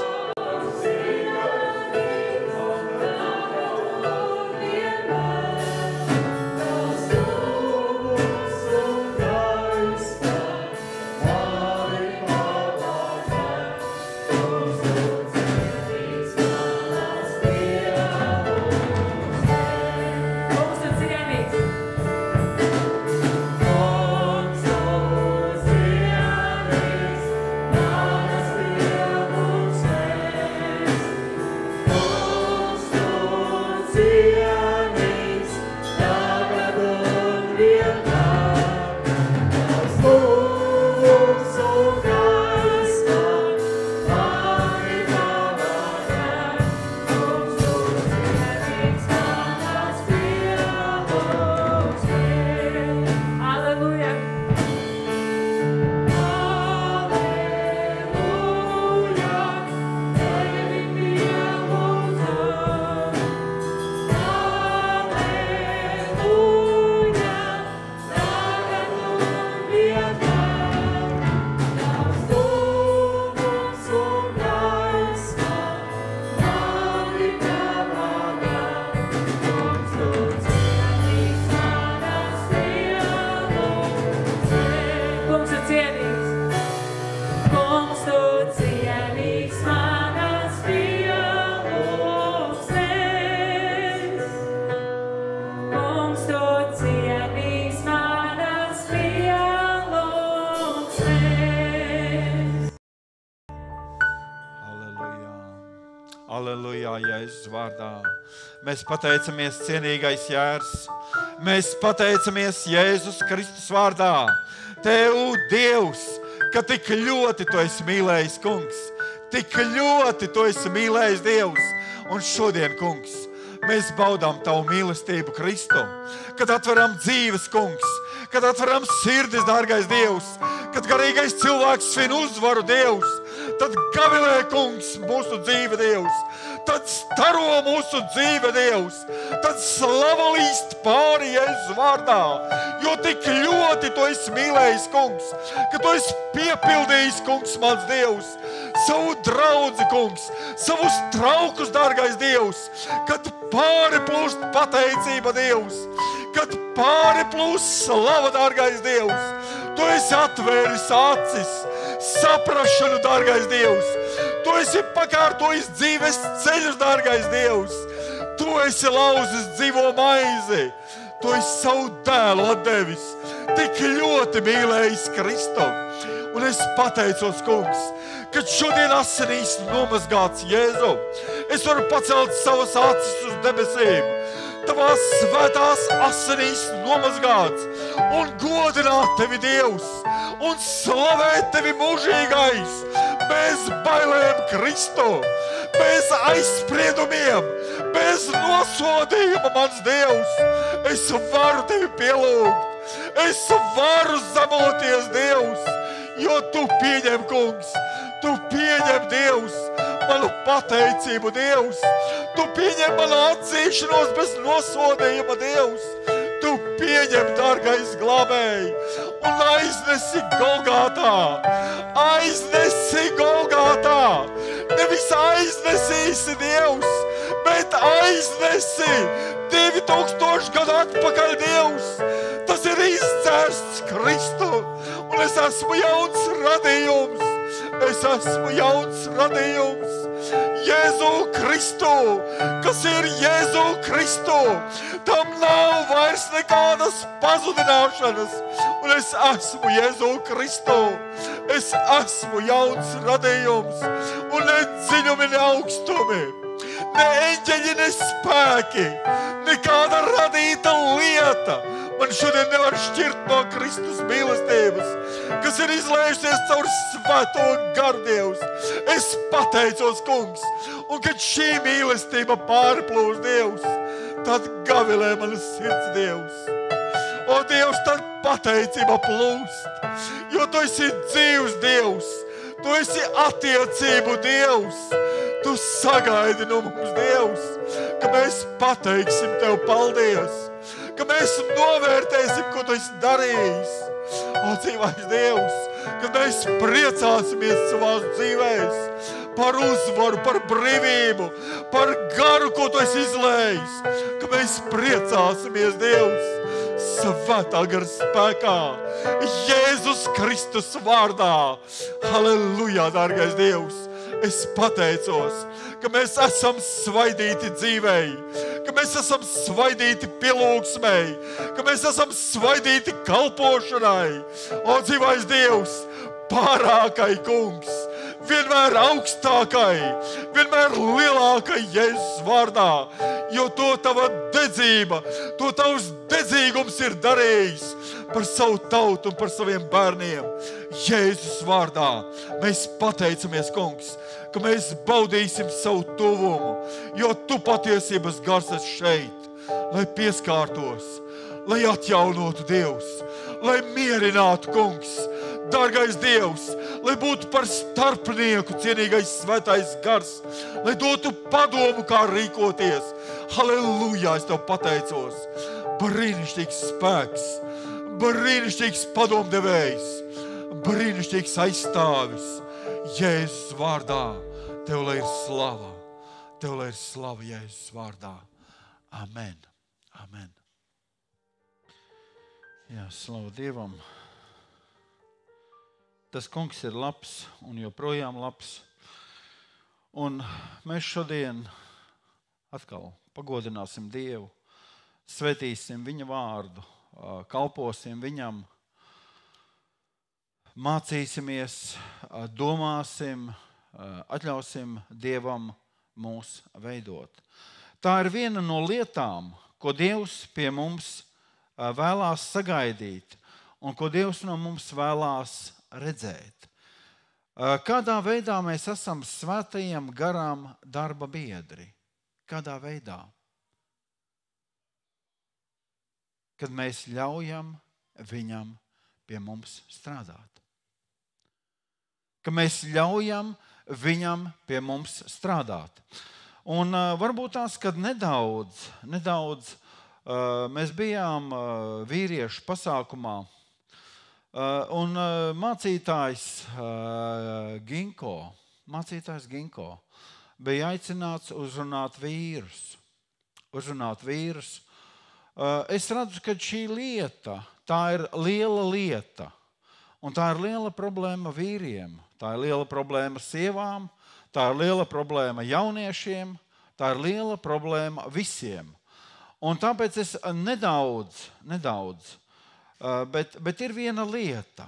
Halleluja, Jēzus vārdā. Mēs pateicamies, cienīgais Jērs. Mēs pateicamies Jēzus Kristus vārdā. Tev, Dievs, ka tik ļoti Tu esi mīlējis, kungs. Tik ļoti Tu esi mīlējis, Dievs. Un šodien, kungs, mēs baudām Tavu mīlestību, Kristu. Kad atveram dzīves, kungs. Kad atveram sirdis, dārgais Dievs. Kad garīgais cilvēks svin uzvaru, Dievs. Tad gavilē, kungs, mūsu dzīve, Dievs. Tad staro mūsu dzīve, Dievs. Tad slava līst pāri Jēzus vārdā. Jo tik ļoti Tu esi mīlējis, kungs, ka Tu esi piepildījis, kungs, mans Dievs, savu draudzi, kungs, savus traukus, dārgais Dievs, kad pāri plūst pateicība, Dievs, kad pāri plūst slava, dārgais Dievs. Tu esi atvēris acis, saprašanu, dārgais Dievs. Tu esi pakārtojis dzīves ceļus, dārgais Dievs. Tu esi lauzis dzīvo maizi. Tu esi savu dēlu atdevis. Tik ļoti mīlējis Kristu. Un es pateicos, kungs, kad šodien asinīs nomazgāts Jēzu. Es varu pacelt savas acis uz debesīm. Tavās svētās asinīs nomazgāts un godināt Tevi, Dievs, un slavēt Tevi mūžīgais, bez bailēm, Kristu, bez aizspriedumiem, bez nosodījuma, mans Dievs. Es varu Tevi pielūgt, es varu zemoties, Dievs, jo Tu pieņem, kungs, Tu pieņem, Dievs, manu pateicību, Dievs. Tu pieņem manu atzīšanos bez nosodījuma, Dievs. Tu pieņem, dārgais glābēji, un aiznesi Golgātā. Aiznesi Golgātā. Nevis aiznesīsi, Dievs, bet aiznesi 2000 gadu atpakaļ, Dievs. Tas ir izdzēsts Kristu, un es esmu jauns radījums. Es esmu jauns radījums. Jēzu Kristu, kas ir Jēzu Kristu, tam nav vairs nekādas pazudināšanas, un es esmu Jēzu Kristu. Es esmu jauns radījums, un ne dziļumi, ne augstumi, ne eņģeļi, ne spēki, nekāda radīta lieta man šodien nevar šķirt no Kristus mīlestības, kas ir izlējusies caur svēto garu, Dievs. Es pateicos, kungs, un kad šī mīlestība pārplūs, Dievs, tad gavilē manas sirds, Dievs. O, Dievs, tad pateicība plūst, jo tu esi dzīvs Dievs, tu esi attiecību Dievs. Tu sagaidi no mums, Dievs, ka mēs pateiksim Tev paldies, ka mēs novērtēsim, ko Tu esi darījis. O, dzīvais Dievs, ka mēs priecāsimies savās dzīvēs par uzvaru, par brīvību, par garu, ko Tu esi izlējis, ka mēs priecāsimies, Dievs, svētā gara spēkā, Jēzus Kristus vārdā. Halleluja, dārgais Dievs! Es pateicos, ka mēs esam svaidīti dzīvei, ka mēs esam svaidīti pielūgsmei, ka mēs esam svaidīti kalpošanai. O, dzīvais Dievs, pārākai kungs, vienmēr augstākai, vienmēr lielākai Jēzus vārdā, jo to Tava dedzība, to Tavs dedzīgums ir darījis par savu tautu un par saviem bērniem. Jēzus vārdā mēs pateicamies, kungs, ka mēs baudīsim savu tuvumu, jo Tu patiesības gars esi šeit, lai pieskārtos, lai atjaunotu, Dievs, lai mierinātu, kungs, dārgais Dievs, lai būtu par starpnieku cienīgais svētais gars, lai dotu padomu, kā rīkoties. Halleluja, es Tev pateicos. Brīnišķīgs spēks, brīnišķīgs padomdevējs, brīnišķīgs aizstāvis. Jēzus vārdā, Tev lai ir slava. Tev lai ir slava Jēzus vārdā. Amen. Amen. Jā, slava Dievam. Tas kungs ir labs un joprojām labs. Un mēs šodien atkal pagodināsim Dievu, svētīsim viņa vārdu, kalposim viņam, mācīsimies, domāsim, atļausim Dievam mūs veidot. Tā ir viena no lietām, ko Dievs pie mums vēlās sagaidīt un ko Dievs no mums vēlās redzēt. Kādā veidā mēs esam svētajam garam darba biedri? Kādā veidā? Kad mēs ļaujam viņam pie mums strādāt. Ka mēs ļaujam viņam pie mums strādāt. Un varbūt tās, kad nedaudz mēs bijām vīriešu pasākumā, un mācītājs Ginko bija aicināts uzrunāt vīrus. Es redzu, ka šī lieta, tā ir liela lieta. Un tā ir liela problēma vīriem, tā ir liela problēma sievām, tā ir liela problēma jauniešiem, tā ir liela problēma visiem. Un tāpēc es nedaudz, bet ir viena lieta.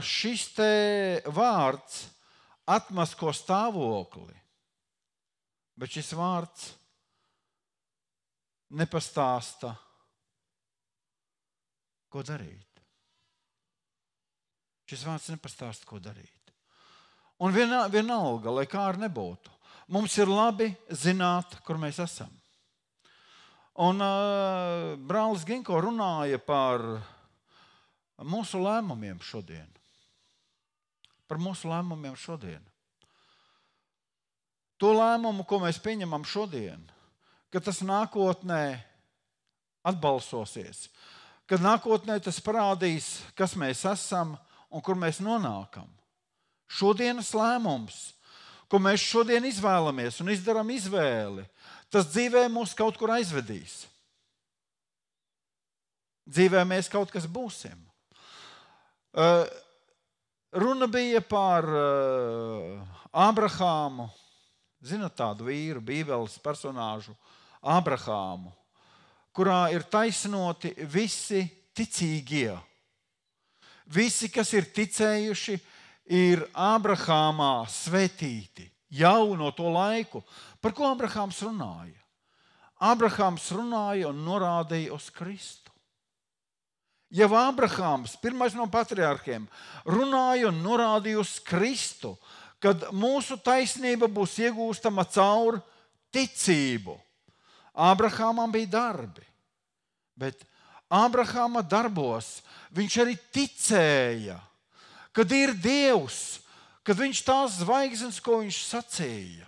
Šis te vārds atmasko stāvokli, bet šis vārds nepastāsta, ko darīt. Šis vārds nepastāsta, ko darīt. Un vienalga, lai kā ar nebūtu, mums ir labi zināt, kur mēs esam. Un brālis Ginko runāja par mūsu lēmumiem šodien. To lēmumu, ko mēs pieņemam šodien, ka tas nākotnē atbalsosies, kad nākotnē tas parādīs, kas mēs esam un kur mēs nonākam. Šodienas lēmums, ko mēs šodien izvēlamies un izdarām izvēli, tas dzīvē mūs kaut kur aizvedīs. Dzīvē mēs kaut kas būsim. Runa bija par Ābrahāmu, zināt tādu vīru, Bībeles personāžu, Ābrahāmu, kurā ir taisnoti visi ticīgie. Visi, kas ir ticējuši, ir Ābrahāmā svētīti jau no to laiku. Par ko Ābrahāms runāja? Ābrahāms runāja un norādīja uz Kristu. Jau Ābrahāms, pirmais no patriarhiem, runāja un norādīja uz Kristu, kad mūsu taisnība būs iegūstama caur ticību. Ābrahāmam bija darbi, bet Ābrahāma darbos viņš arī ticēja, kad ir Dievs, kad viņš tās zvaigznes, ko viņš sacīja,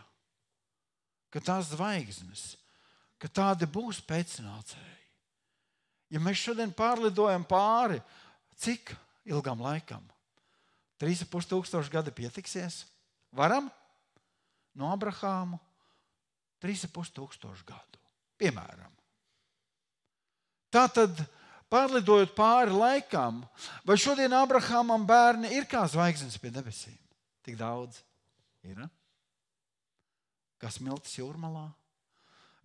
ka tās zvaigznes, ka tādi būs pēcnācēji. Ja mēs šodien pārlidojam pāri, cik ilgam laikam? 3,5 gadi pietiksies? Varam? No Ābrahāmu 3,5 gadu. Piemēram. Tātad, pārlidojot pāri laikam, vai šodien Ābrahāmam bērni ir kā zvaigznes pie debesīm? Tik daudz ir, ne? Kā smiltis jūrmalā.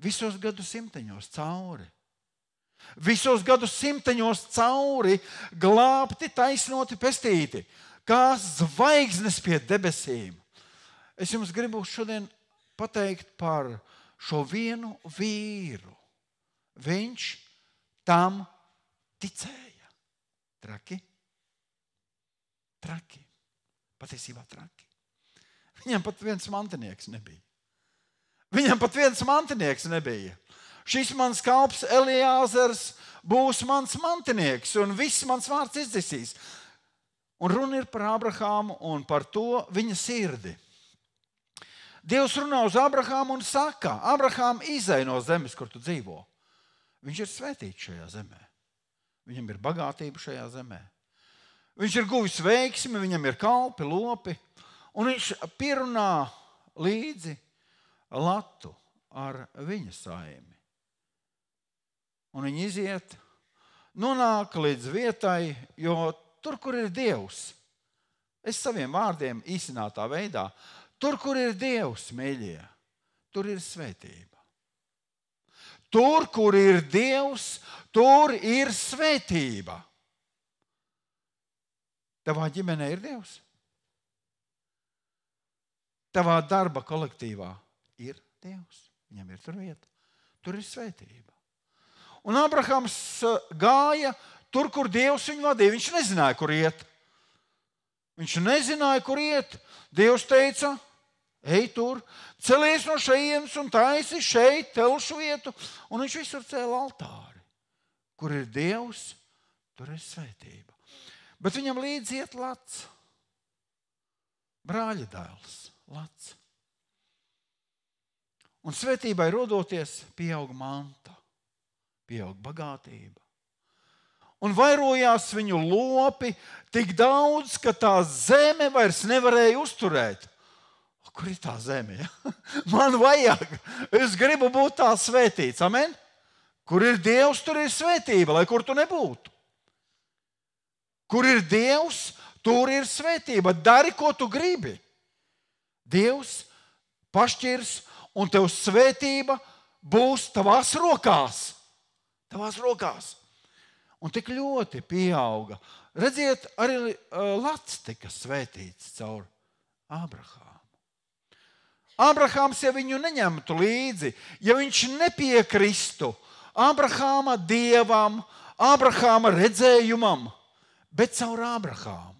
Visos gadu simteņos cauri. Visos gadu simteņos cauri glābti, taisnoti, pestīti, kā zvaigznes pie debesīm. Es jums gribu šodien pateikt par šo vienu vīru. Viņš tam ticēja. Traki? Traki. Patiesībā traki. Viņam pat viens mantinieks nebija. Šis mans kalps Eliāzars būs mans mantinieks, un viss mans vārds izdzisīs. Un runa ir par Ābrahāmu un par to viņa sirdi. Dievs runā uz Ābrahāmu un saka, Ābrahām, izej no zemes, kur tu dzīvo. Viņš ir svētīts šajā zemē. Viņam ir bagātība šajā zemē. Viņš ir guvis veiksmi, viņam ir kalpi, lopi, un viņš pierunā līdzi Latu ar viņa saimi. Un viņi iziet, nonāk līdz vietai, jo tur, kur ir Dievs, es saviem vārdiem īsinātā veidā, tur, kur ir Dievs, mīļie, tur ir svētība. Tur, kur ir Dievs, tur ir svētība. Tavā ģimenē ir Dievs? Tavā darba kolektīvā ir Dievs. Viņam ir tur vieta. Tur ir svētība. Un Ābrahams gāja tur, kur Dievs viņu vadīja. Viņš nezināja, kur iet. Dievs teica, ej tur, celies no šejienes un taisi šeit telšu vietu. Un viņš visur cēla altāri. Kur ir Dievs, tur ir svētība. Bet viņam līdzi iet Lats. Brāļa dēls, Lats. Un svētībai rodoties, pieaug manta. Pieaug bagātība. Un vairojās viņu lopi tik daudz, ka tā zeme vairs nevarēja uzturēt. Kur ir tā zeme? Ja? Man vajag. Es gribu būt tā svētīts. Amen? Kur ir Dievs, tur ir svētība, lai kur tu nebūtu. Kur ir Dievs, tur ir svētība. Dari, ko tu gribi. Dievs pašķirs un tev svētība būs tavās rokās. Tavās rokās. Un tik ļoti pieauga. Redziet, arī Lats tika svētīts caur Ābrahāmu. Ābrahāms, ja viņu neņemtu līdzi, ja viņš nepiekristu Ābrahāma dievam, Ābrahāma redzējumam, bet caur Ābrahāmu.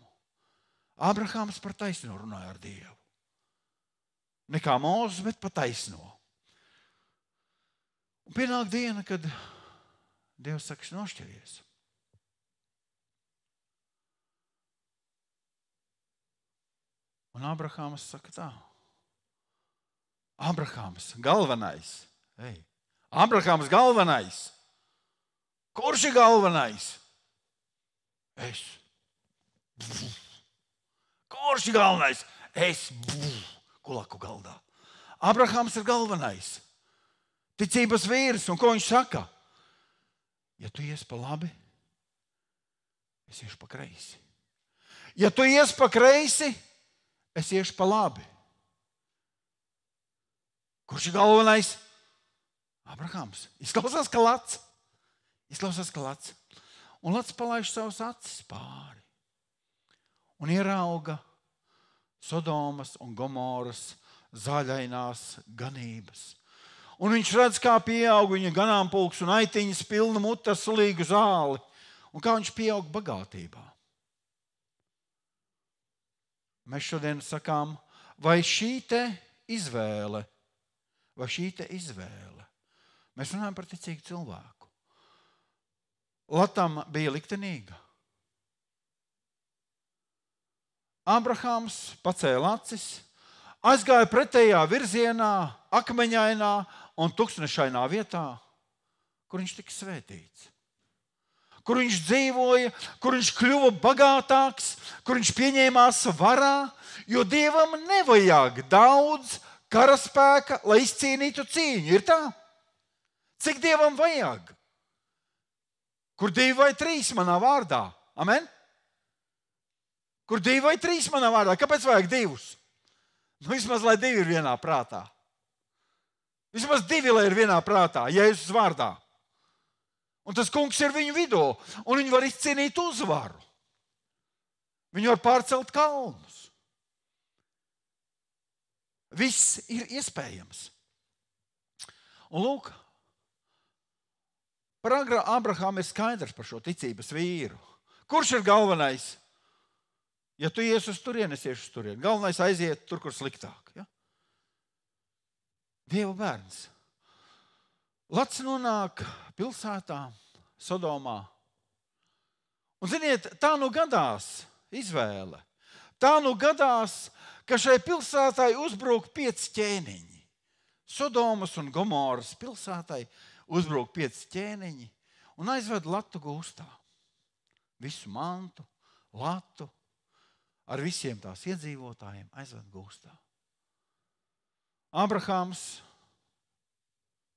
Ābrahāms par taisno runāja ar Dievu. Ne kā Mūzes, bet par taisno. Un pienāk diena, kad Dievs saka, nošķiries. Un Ābrahāms saka tā. Ābrahāms galvenais. Ābrahāms galvenais. Kurš ir galvenais? Es. Kurš ir galvenais? Es. kulaku galdā. Abrahams ir galvenais. Ticības vīrs, un ko viņš saka? Ja tu ies pa labi, es iešu pa kreisi. Ja tu ies pa kreisi, es iešu pa labi. Kurš ir galvenais? Abrahams. Izklausās, ka Lats. Un Lats palaiž savus acis pāri. Un ierauga Sodomas un Gomoras zaļainās ganības. Un viņš redz, kā pieaug viņa ganāmpulks un aitiņas pilna mute ar sulīgu zāli. Un kā viņš pieaug bagātībā. Mēs šodien sakām, vai šī te izvēle, mēs runājam par ticīgu cilvēku. Latam bija liktenīga. Abrahams pacēla acis, aizgāja pretējā virzienā, akmeņainā un tukšnešainā vietā, kur viņš tika svētīts. Kur viņš dzīvoja, kur viņš kļuva bagātāks, kur viņš pieņēmās varā, jo Dievam nevajag daudz karaspēka, lai izcīnītu cīņu. Ir tā? Cik Dievam vajag? Kur 2 vai 3 manā vārdā? Amen? Kur 2 vai 3 manā vārdā? Kāpēc vajag 2? Vismaz, lai 2 ir vienā prātā. Vismaz 2, lai ir vienā prātā, Jēzus vārdā. Un tas kungs ir viņu vidū, un viņi var izcīnīt uzvaru. Viņi var pārcelt kalnus. Viss ir iespējams. Un lūk, par Abrahāmu ir skaidrs par šo ticības vīru. Kurš ir galvenais? Ja tu ies uz turieni, es iešu uz turieni. Galvenais aiziet tur, kur sliktāk. Ja? Dieva bērns. Lats nonāk pilsētā, Sodomā. Un ziniet, tā nu gadās izvēle. Tā nu gadās, ka šai pilsētai uzbruk 5 ķēniņi. Sodomas un Gomoras pilsētai uzbruk 5 ķēniņi un aizved Latu gūstā. Visu mantu, Latu, ar visiem tās iedzīvotājiem aizved gūstā. Abrahams,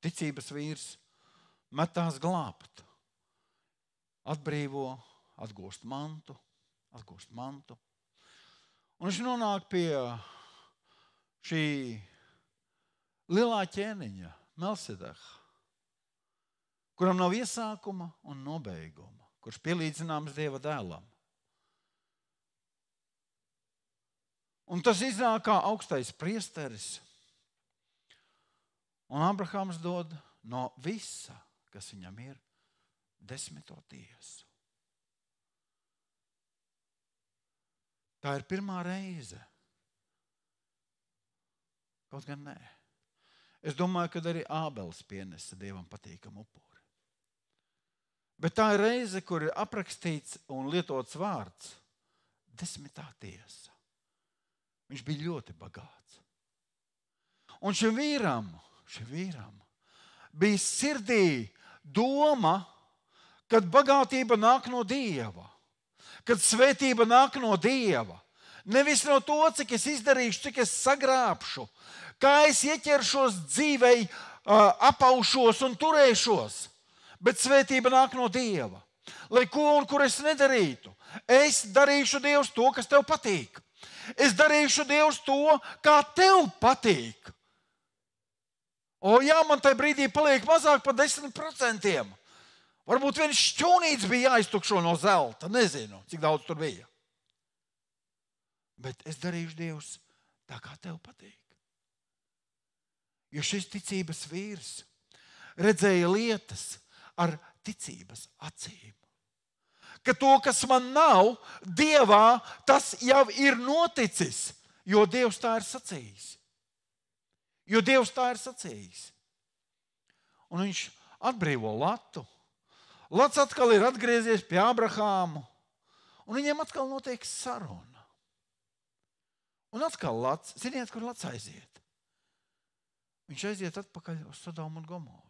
ticības vīrs, metās glābt. Atbrīvo, atgūst mantu. Un viņš nonāk pie šī lielā ķēniņa, Melsedeha, kuram nav iesākuma un nobeiguma, kurš pielīdzināms Dieva dēlam. Un tas iznāk kā augstais priesteris. Un Abrahams dod no visa, kas viņam ir, 10. tiesu. Tā ir pirmā reize. Kaut gan nē. Es domāju, ka arī Ābels pienesa Dievam patīkamu upuri. Bet tā ir reize, kur ir aprakstīts un lietots vārds 10. tiesa. Viņš bija ļoti bagāts. Un šim vīram bija sirdī doma, kad bagātība nāk no Dieva, kad svētība nāk no Dieva. Nevis no to, cik es izdarīšu, cik es sagrābšu, kā es ieķeršos dzīvei, apaušos un turēšos, bet svētība nāk no Dieva. Lai ko un kur es nedarītu, es darīšu Dievs to, kas tev patīk. Es darīšu Dievs to, kā tev patīk. O jā, man tajā brīdī paliek mazāk par 10%. Varbūt viens šķūnīts bija jāiztukšo no zelta. Nezinu, cik daudz tur bija. Bet es darīšu Dievs tā, kā tev patīk. Jo šis ticības vīrs redzēja lietas ar ticības acīm. Ka to, kas man nav, Dievā, tas jau ir noticis, jo Dievs tā ir sacījis. Un viņš atbrīvo Latu. Lats atkal ir atgriezies pie Abrahāmu, un viņiem atkal notiek saruna. Un atkal Lats, ziniet, kur Lats aiziet? Viņš aiziet atpakaļ uz Sodomu un Gomoru.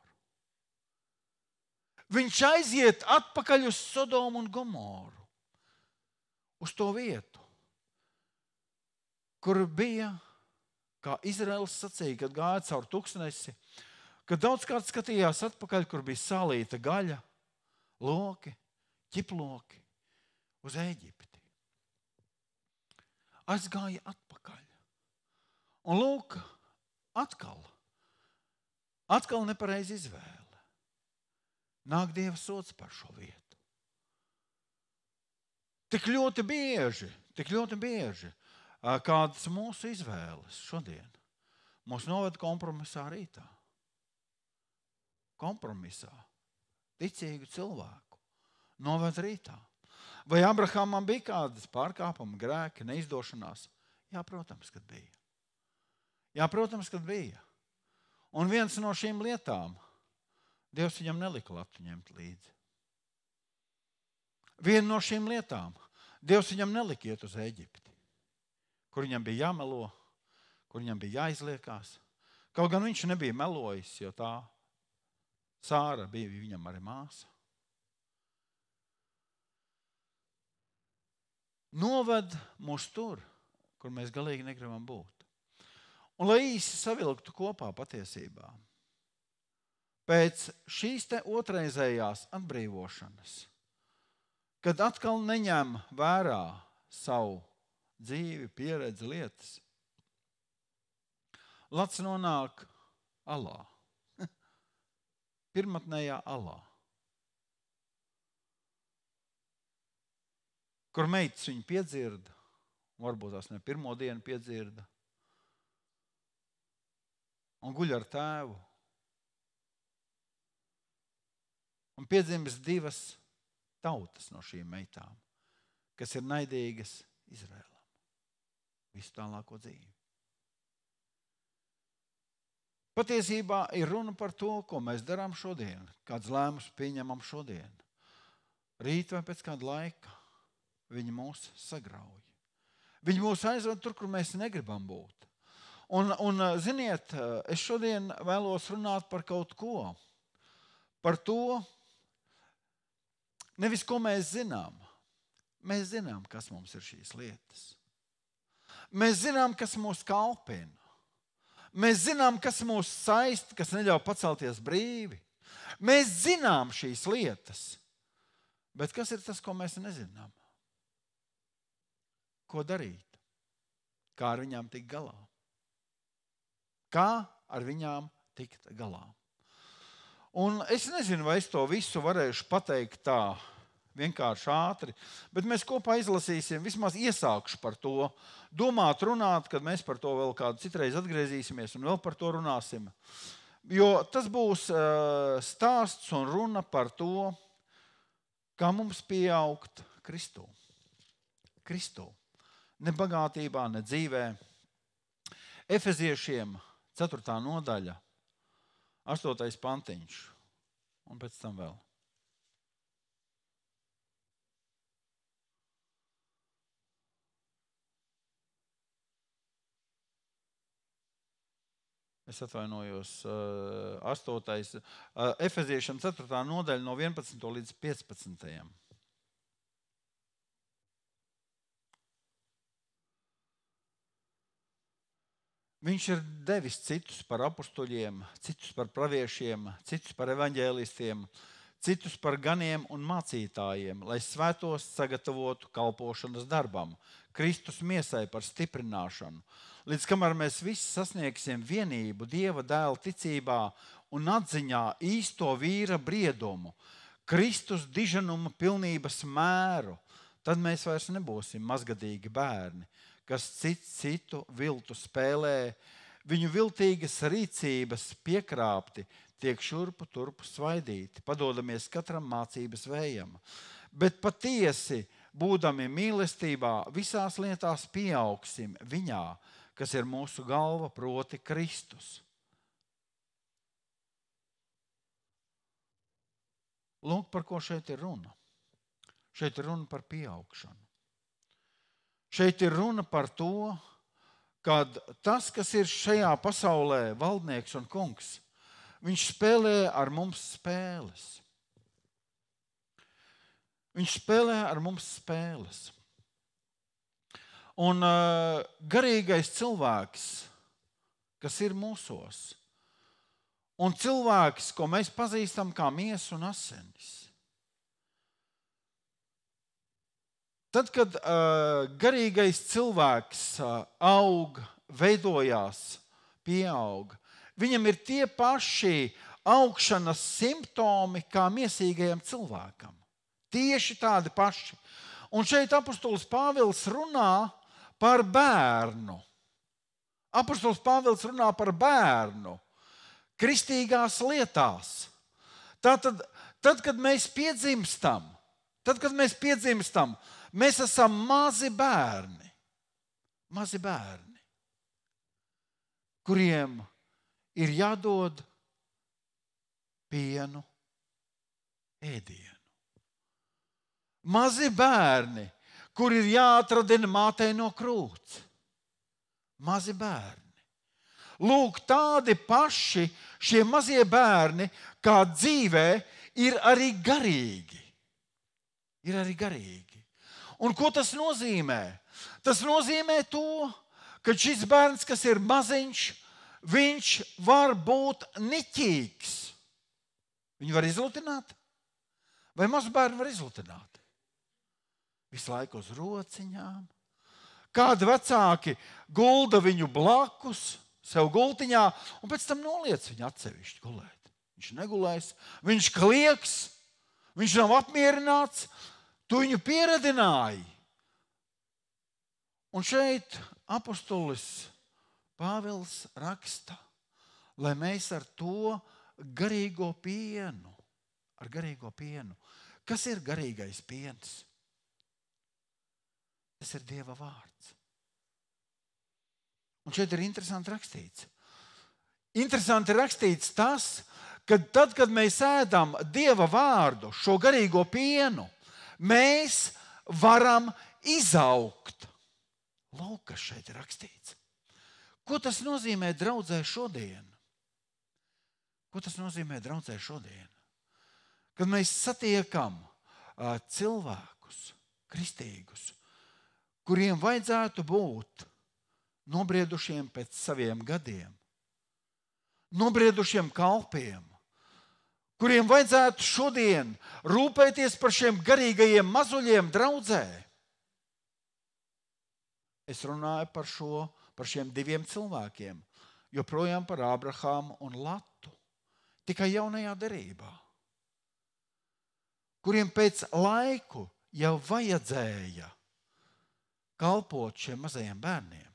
Viņš aiziet atpakaļ uz Sodomu un Gomoru, uz to vietu, kur bija kā Izraels sacīja, kad gāja caur tūkstnesi, kad daudzkārt skatījās atpakaļ, kur bija salīta gaļa, loki, ķiploki uz Ēģipti. Aizgāja atpakaļ. Un lūk, atkal nepareiz izvēle. Nāk Dieva sods par šo vietu. Tik ļoti bieži, kādas mūsu izvēles šodien mūs noved kompromisā rītā. Kompromisā ticīgu cilvēku noved rītā. Vai Abrahamam bija kādas pārkāpumi, grēki, neizdošanās? Jā, protams, kad bija. Un viens no šīm lietām Dievs viņam nelika latu ņemt līdzi. Viena no šīm lietām Dievs viņam nelika iet uz Ēģipti, kur viņam bija jāmelo, kur viņam bija jāizliekās. Kaut gan viņš nebija melojis, jo tā Sāra bija viņam arī māsa. Noved mūs tur, kur mēs galīgi negribam būt. Un lai īsi savilktu kopā patiesībā, pēc šīs te otrreizējās atbrīvošanas, kad atkal neņem vērā savu dzīvi, pieredzi, lietas, lats nonāk alā. Pirmatnējā alā. Kur meitas viņu piedzirda, varbūt tās ne pirmo dienu piedzirda, un guļ ar tēvu. Un piedzimis divas tautas no šīm meitām, kas ir naidīgas Izrēlam visu tālāko dzīvi. Patiesībā ir runa par to, ko mēs darām šodien, kāds lēmums pieņemam šodien. Rīt vai pēc kāda laika viņi mūs sagrauj. Viņi mūs aizved tur, kur mēs negribam būt. Un ziniet, es šodien vēlos runāt par kaut ko. Par to, nevis ko mēs zinām. Mēs zinām, kas mums ir šīs lietas. Mēs zinām, kas mūs kalpina. Mēs zinām, kas mūs saista, kas neļauj pacelties brīvi. Mēs zinām šīs lietas. Bet kas ir tas, ko mēs nezinām? Ko darīt? Kā ar viņām tikt galā? Kā ar viņām tikt galā? Un es nezinu, vai es to visu varēšu pateikt tā vienkārši ātri, bet mēs kopā izlasīsim, vismaz iesākšu par to, domāt, runāt, kad mēs par to vēl kādu citreiz atgriezīsimies un vēl par to runāsim. Jo tas būs stāsts un runa par to, kā mums pieaugt Kristū. Kristū. Ne bagātībā, ne dzīvē. Efeziešiem 4. nodaļa, 8. pantiņš un pēc tam vēl. Es atvainojos, 8. Efeziešiem 4. nodaļa no 11. līdz 15. Viņš ir devis citus par apustuļiem, citus par praviešiem, citus par evaņģēlistiem, citus par ganiem un mācītājiem, lai svētos sagatavotu kalpošanas darbam, Kristus miesai par stiprināšanu, līdz kamēr mēs visi sasniegsim vienību Dieva dēla ticībā un atziņā īsto vīra briedumu, Kristus diženuma pilnības mēru, tad mēs vairs nebūsim mazgadīgi bērni, kas citu viltu spēlē, viņu viltīgas rīcības piekrāpti, tiek šurpu turpu svaidīti, padodamies katram mācības vējam. Bet patiesi, būdami mīlestībā, visās lietās pieaugsim viņā, kas ir mūsu galva, proti Kristus. Lūk, par ko šeit ir runa. Šeit ir runa par pieaugšanu. Šeit ir runa par to, kad tas, kas ir šajā pasaulē valdnieks un kungs, viņš spēlē ar mums spēles. Viņš spēlē ar mums spēles. Un garīgais cilvēks kas ir mūsos, un cilvēks, ko mēs pazīstam kā miesa un asinis. Tad, kad garīgais cilvēks aug, veidojās, pieaug, viņam ir tie paši augšanas simptomi kā miesīgajam cilvēkam. Tieši tādi paši. Un šeit apostols Pāvils runā par bērnu. Apostols Pāvils runā par bērnu kristīgās lietās. Tātad, kad mēs piedzimstam, mēs esam mazi bērni, kuriem ir jādod pienu, ēdienu. Mazi bērni, kur ir jāatradina mātei no krūts. Mazi bērni. Lūk, tādi paši šie mazie bērni, kā dzīvē, ir arī garīgi. Un ko tas nozīmē? Tas nozīmē to, ka šis bērns, kas ir maziņš, viņš var būt niķīgs. Viņu var izlutināt? Vai mazu bērnu var izlutināt? Visu laiku uz rociņām. Kādi vecāki gulda viņu blakus, sev gultiņā, un pēc tam noliec viņu atsevišķi gulēt. Viņš negulēs, viņš klieks, viņš nav apmierināts, tu viņu pieredināji. Un šeit apostolis Pāvils raksta, lai mēs ar to garīgo pienu, Kas ir garīgais piens? Tas ir Dieva vārds. Un šeit ir interesanti rakstīts. Interesanti rakstīts tas, ka tad, kad mēs ēdam Dieva vārdu, šo garīgo pienu, mēs varam izaugt. Lūk, kas šeit ir rakstīts. Ko tas nozīmē draudzē šodien? Kad mēs satiekam cilvēkus, kristīgus, kuriem vajadzētu būt nobriedušiem pēc saviem gadiem, nobriedušiem kalpiem, kuriem vajadzētu šodien rūpēties par šiem garīgajiem mazuļiem draudzē. Es runāju par šiem diviem cilvēkiem, joprojām par Ābrahāmu un Latu, tikai jaunajā derībā, kuriem pēc laiku jau vajadzēja kalpot šiem mazajiem bērniem.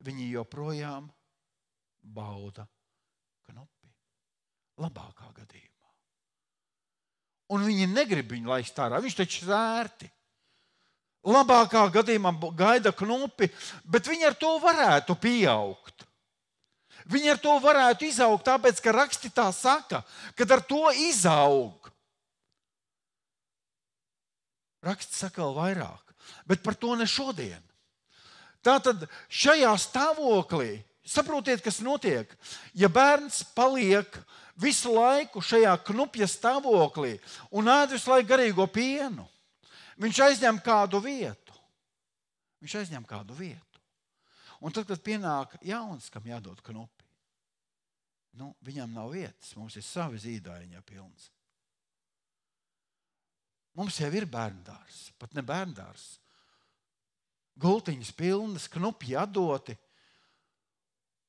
Viņi joprojām bauda knupi, labākā gadījumā. Un viņi negrib viņu laist ārā, viņš taču sērti. Labākā gadījumā gaida knupi, bet viņi ar to varētu pieaugt. Viņi ar to varētu izaugt, tāpēc, ka raksti tā saka, kad ar to izaug. Raksts saka vēl vairāk. Bet par to ne šodien. Tātad šajā stāvoklī, saprotiet, kas notiek, ja bērns paliek visu laiku šajā knupja stāvoklī un ēd visu laiku garīgo pienu, viņš aizņem kādu vietu. Un tad, kad pienāk jauns, kam jādod knupi, viņam nav vietas, mums ir savi zīdaiņi pilns. Mums jau ir bērndārs, pat ne bērndārs. Gultiņas pilnas, knupi atdoti.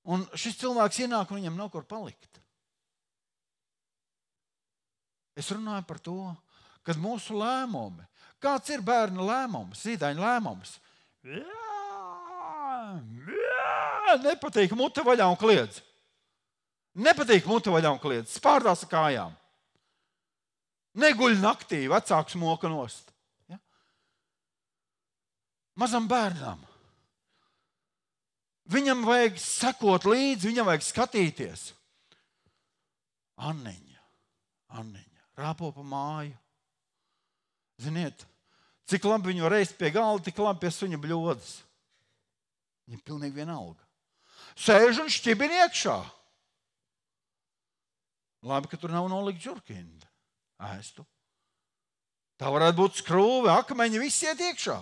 Un šis cilvēks ienāk un viņam nav kur palikt. Es runāju par to, kad mūsu lēmumi, kāds ir bērna lēmums, zīdaiņa lēmums? Nepatīk mute vaļā un kliedz. Spārdās ar kājām. Neguļ naktī, vecāks moka nost. Ja? Mazam bērnam. Viņam vajag sekot līdzi, viņam vajag skatīties. Anniņa, rāpo pa māju. Ziniet, cik labi viņu var ēst pie galda, tik labi pie suņa bļodas. Viņam pilnīgi vienalga. Sēž un šķibina iekšā. Labi, ka tur nav nolikt žurkinda. Ēstu. Tā varētu būt skrūve, akmeņi, viss iet iekšā.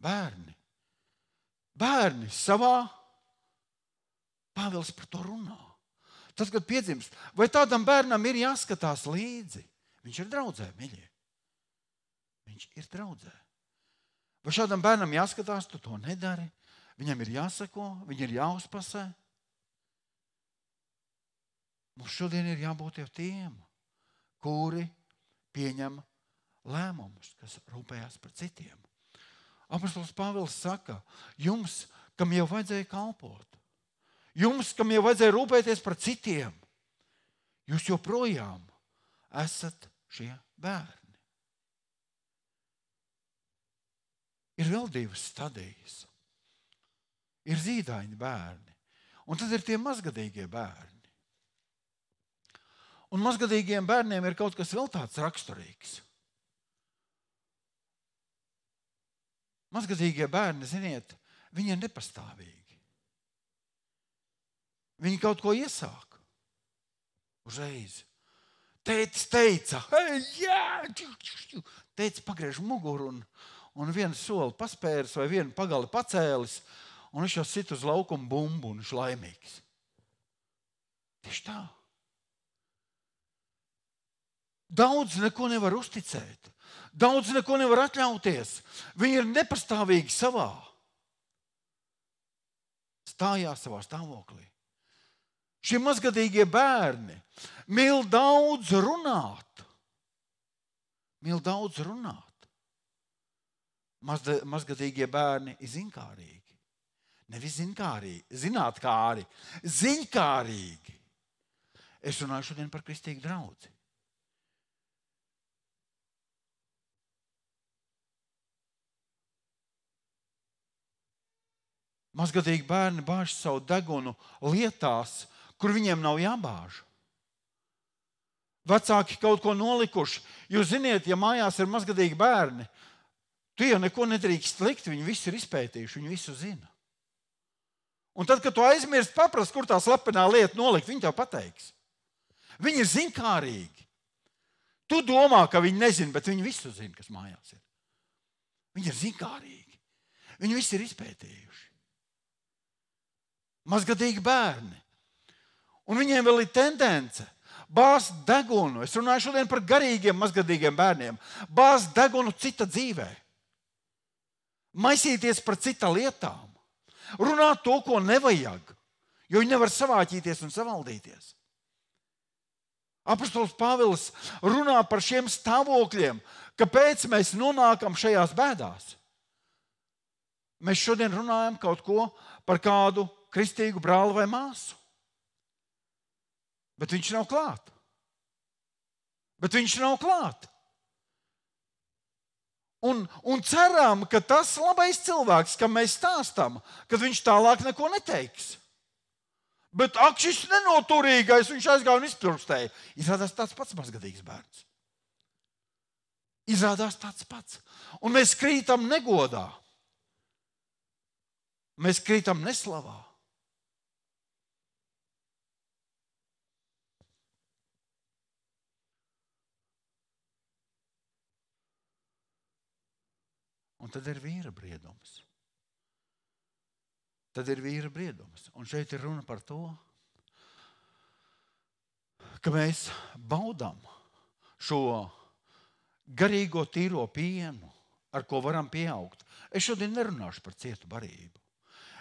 Bērni. bērni savā, Pāvils par to runā. Tad, kad piedzimst, vai tādam bērnam ir jāskatās līdzi? Viņš ir draudzē, mīļie. Viņš ir draudzē. Vai šādam bērnam jāskatās, tu to nedari? Viņam ir jāsako, viņam ir jāuzpasē. Mums šodien ir jābūt jau tiem, kuri pieņem lēmumus, kas rūpējās par citiem. Apostols Pāvils saka, jums, kam jau vajadzēja kalpot, jums, kam jau vajadzēja rūpēties par citiem, jūs joprojām esat šie bērni. Ir vēl divas stadijas. Ir zīdaini bērni, un tad ir tie mazgadīgie bērni. Un mazgadīgiem bērniem ir kaut kas vēl tāds raksturīgs. Mazgadīgie bērni, ziniet, viņi ir nepastāvīgi. Viņi kaut ko iesāk. Uzreiz. Tētis teica, hei, jā! Tētis pagriež muguru un vienu soli paspēris vai vienu pagali pacēlis, un viņš jau sit uz laukumu bumbu un viņš laimīgs. Tieši tā. Daudz neko nevar uzticēt. Daudz neko nevar atļauties. Viņi ir nepastāvīgi savā. Stājās savā stāvoklī. Šie mazgadīgie bērni mīl daudz runāt. Mīl daudz runāt. Mazgadīgie bērni ir zinkārīgi. Nevis zinkārīgi, zinātkāri, ziņkārīgi. Es runāju šodien par kristīgu draudzi. Mazgadīgi bērni bāž savu degunu lietās, kur viņiem nav jābāž. Vecāki kaut ko nolikuši. Jūs ziniet, ja mājās ir mazgadīgi bērni, tu jau neko nedrīkst likt, viņi visu ir izpētījuši, viņi visu zina. Un tad, kad tu aizmirsti paprast, kur tā slepenā lieta nolikt, viņi tev pateiks. Viņi ir zinkārīgi. Tu domā, ka viņi nezina, bet viņi visu zina, kas mājās ir. Viņi ir zinkārīgi. Viņi visu ir izpētījuši. Mazgadīgi bērni. Un viņiem vēl ir tendence bāzt degunu. Es runāju šodien par garīgiem mazgadīgiem bērniem. Bāzt degunu cita dzīvē. Maisīties par cita lietām. Runāt to, ko nevajag. Jo viņi nevar savāķīties un savaldīties. Apostols Pāvils runā par šiem stāvokļiem. Kāpēc mēs nonākam šajās bēdās? Mēs šodien runājam kaut ko par kādu kristīgu brāli vai māsu. Bet viņš nav klāt. Un ceram, ka tas labais cilvēks, kam mēs stāstam, kad viņš tālāk neko neteiks. Bet ak, šis nenoturīgais, viņš aizgāja un izpirkstēja. Izrādās tāds pats mazgadīgs bērns. Izrādās tāds pats. Un mēs krītam negodā. Mēs krītam neslavā. Un tad ir vīra briedums. Un šeit ir runa par to, ka mēs baudām šo garīgo tīro pienu, ar ko varam pieaugt. Es šodien nerunāšu par cietu barību.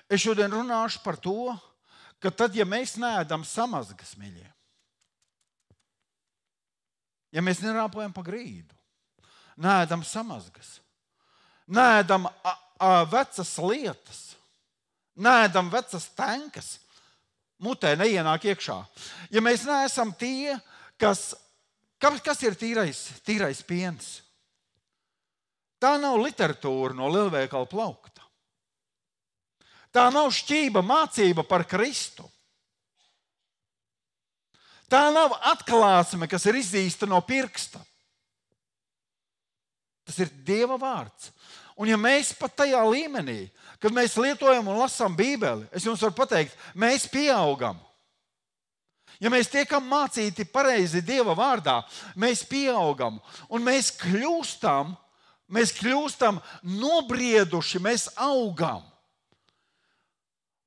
Es šodien runāšu par to, ka tad, ja mēs neēdam samazgas, mīļie, ja mēs nerāpojam pa grīdu, neēdam samazgas, neēdam vecas lietas, neēdam vecas tenkas, mutē neienāk iekšā. Ja mēs neesam tie, kas ir tīrais piens? Tā nav literatūra no lielveikala plaukta. Tā nav šķība mācība par Kristu. Tā nav atklāsme, kas ir izzīsta no pirksta. Tas ir Dieva vārds. Un ja mēs pat tajā līmenī, kad mēs lietojam un lasām Bībeli, es jums varu pateikt, mēs pieaugam. Ja mēs tiekam mācīti pareizi Dieva vārdā, mēs pieaugam un mēs kļūstam nobrieduši, mēs augam.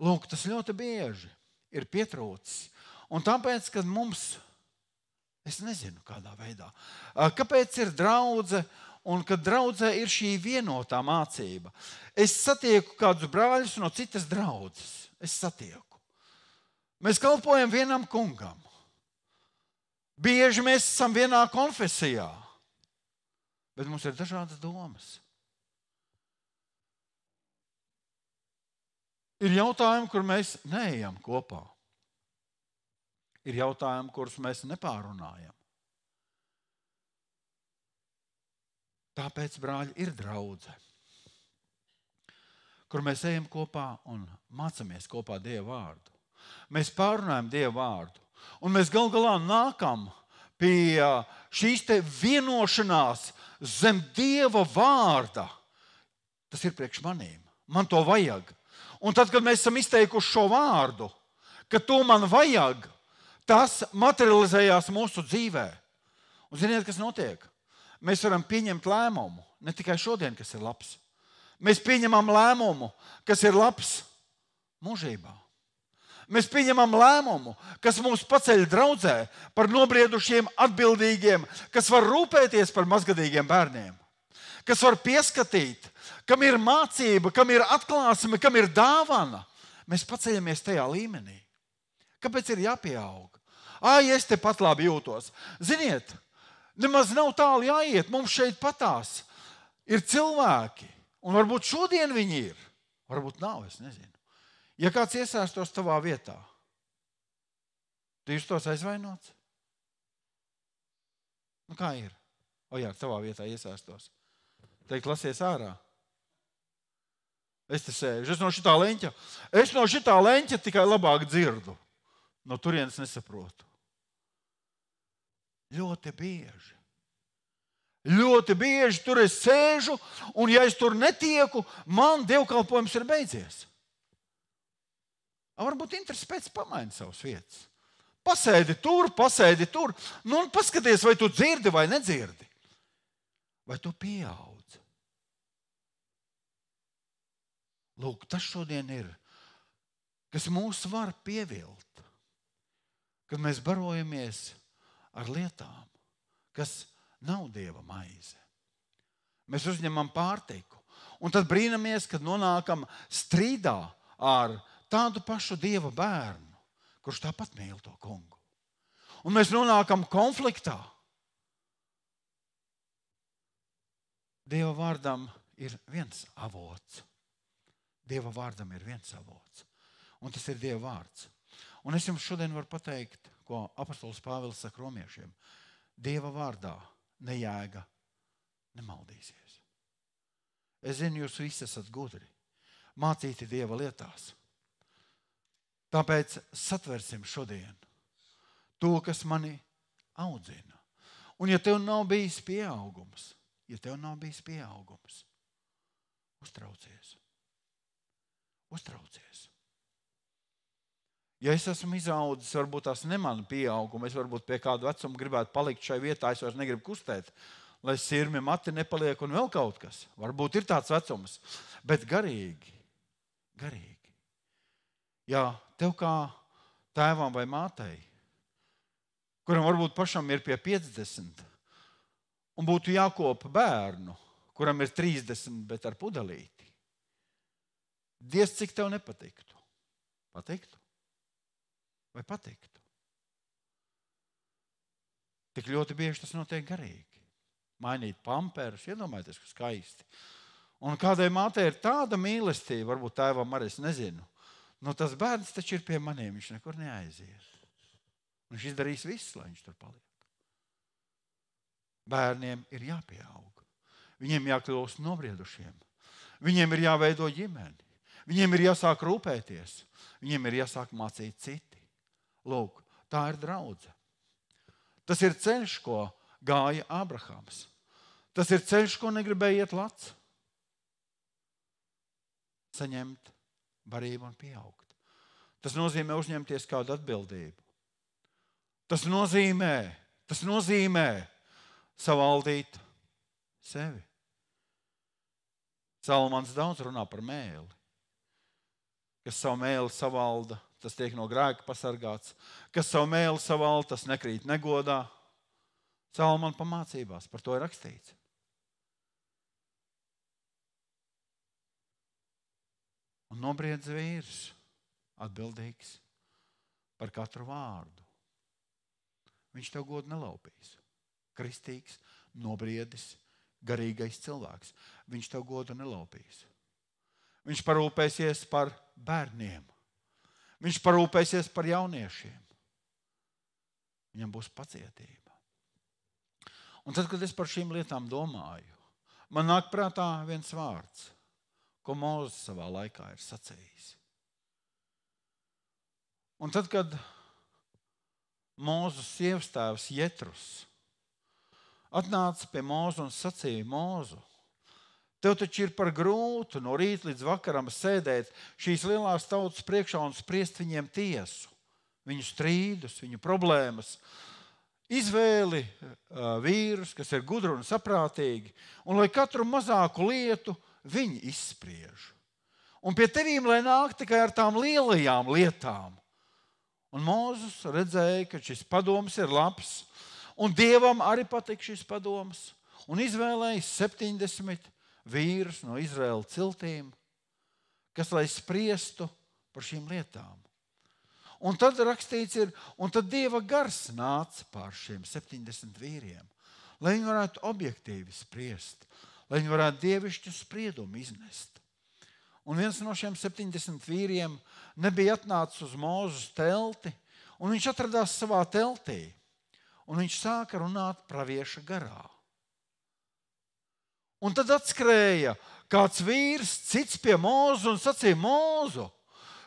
Lūk, tas ļoti bieži ir pietrūcis. Un tāpēc, kad mums, es nezinu, kādā veidā, kāpēc ir draudze, un kad draudzē ir šī vienotā mācība. Es satieku kādus brāļus no citas draudzes. Es satieku. Mēs kalpojam vienam kungam. Bieži mēs esam vienā konfesijā, bet mums ir dažādas domas. Ir jautājumi, kur mēs neejam kopā. Ir jautājumi, kurus mēs nepārunājam. Tāpēc, brāļi, ir draudze, kur mēs ejam kopā un mācāmies kopā Dieva vārdu. Mēs pārunājam Dieva vārdu, un mēs gal galā nākam pie šīs te vienošanās zem Dieva vārda. Tas ir priekš manīm. Man to vajag. Un tad, kad mēs esam izteikuši šo vārdu, ka to man vajag, tas materializējās mūsu dzīvē. Un ziniet, kas notiek? Mēs varam pieņemt lēmumu, ne tikai šodien, kas ir labs. Mēs pieņemam lēmumu, kas ir labs mūžībā. Mēs pieņemam lēmumu, kas mums paceļ draudzē par nobriedušiem, atbildīgiem, kas var rūpēties par mazgadīgiem bērniem, kas var pieskatīt, kam ir mācība, kam ir atklāsme, kam ir dāvana. Mēs paceļamies tajā līmenī. Kāpēc ir jāpieaug? Es tepat labi jūtos. Ziniet, nemaz nav tālu jāiet. Mums šeit patās ir cilvēki, un varbūt šodien viņi ir, varbūt nav, es nezinu. Ja kāds iesaistos tavā vietā, tu justos aizvainots? Nu kā ir? Jā, tavā vietā iesaistos. Teikt, lasies ārā. Es te sēžu, es no šitā leņķa tikai labāk dzirdu. No turienes nesaprotu. Ļoti bieži tur es sēžu, un ja es tur netieku, man dievkalpojums ir beidzies. Varbūt interesi pēc pamaini savas vietas. Pasēdi tur, nu un paskaties, vai tu dzirdi vai nedzirdi. Vai tu pieaudzi. Lūk, tas šodien ir, kas mūs var pievilt, kad mēs barojamies ar lietām, kas nav Dieva maize. Mēs uzņemam pārtiku, un tad brīnamies, kad nonākam strīdā ar tādu pašu Dieva bērnu, kurš tāpat mīl to kungu. Un mēs nonākam konfliktā. Dieva vārdam ir viens avots. Dieva vārdam ir viens avots. Un tas ir Dieva vārds. Un es jums šodien varu pateikt, ko apostols Pāvils saka romiešiem. Dieva vārdā nejēga nemaldīsies. Es zinu, jūs visi esat gudri, mācīti Dieva lietās. Tāpēc satversim šodien to, kas mani audzina. Un ja tev nav bijis pieaugums, uztraucies. Ja es esmu izaudzis, varbūt tās ne mani pieauguma, es varbūt pie kādu vecumu gribētu palikt šai vietā, es vairs negribu kustēt, lai sirmi mati nepaliek un vēl kaut kas. Varbūt ir tāds vecums, bet garīgi. Ja tev kā tēvam vai mātei, kuram varbūt pašam ir pie 50, un būtu jākopa bērnu, kuram ir 30, bet ar pudelīti, Dievs, cik tev nepatiktu? Patiktu? Vai patiktu? Tik ļoti bieži tas notiek garīgi. Mainīt pamperus, iedomājieties, ka skaisti. Un kādai mātei ir tāda mīlestība, varbūt tēvam arī es nezinu, tas bērns taču ir pie maniem, viņš nekur neaizies. Viņš izdarīs visu, lai viņš tur paliek. Bērniem ir jāpieaug. Viņiem jākļūst nobriedušiem. Viņiem ir jāveido ģimeni. Viņiem ir jāsāk rūpēties. Viņiem ir jāsāk mācīt citi. Lūk, tā ir draudze. Tas ir ceļš, ko gāja Ābrahams. Tas ir ceļš, ko negribēja iet Lats. Saņemt barību un pieaugt. Tas nozīmē uzņemties kādu atbildību. Tas nozīmē savaldīt sevi. Salmans daudz runā par mēli. kas savu mēli savalda, tas tiek no grēka pasargāts. Kas savu mēli savalda, tas nekrīt negodā. Salmāna pamācībās par to ir rakstīts. Un nobriedz vīrs atbildīgs par katru vārdu. Viņš tev godu nelaupīs. Kristīgs, nobriedis, garīgais cilvēks. Viņš tev godu nelaupīs. Viņš parūpēsies par bērniem. Viņš parūpēsies par jauniešiem. Viņam būs pacietība. Un tad, kad es par šīm lietām domāju, man nāk prātā viens vārds, ko Mūzes savā laikā ir sacījis. Un tad, kad Mūzes sievastēvs Jetrus atnāca pie Mūzu un sacīja: Mūzu, tev taču ir par grūtu no rīta līdz vakaram sēdēt šīs lielās tautas priekšā un spriest viņiem tiesu, viņu strīdus, viņu problēmas. Izvēli vīrus, kas ir gudri un saprātīgi, un lai katru mazāku lietu viņi izspriež. Un pie tevīm, lai nāk tikai ar tām lielajām lietām. Un Mūzes redzēja, ka šis padoms ir labs, un Dievam arī patīk šis padoms, un izvēlēja 70 vīrus no Izraēla ciltīm, kas lai spriestu par šīm lietām. Un tad rakstīts ir, un tad Dieva gars nāca pār šiem 70 vīriem, lai viņi varētu objektīvi spriest, lai viņi varētu dievišķu spriedumu iznest. Un viens no šiem 70 vīriem nebija atnācis uz Mūzes telti, un viņš atradās savā teltī, un viņš sāka runāt pravieša garā. Un tad atskrēja kāds vīrs, cits pie Mūzes un sacīja: Mūzu,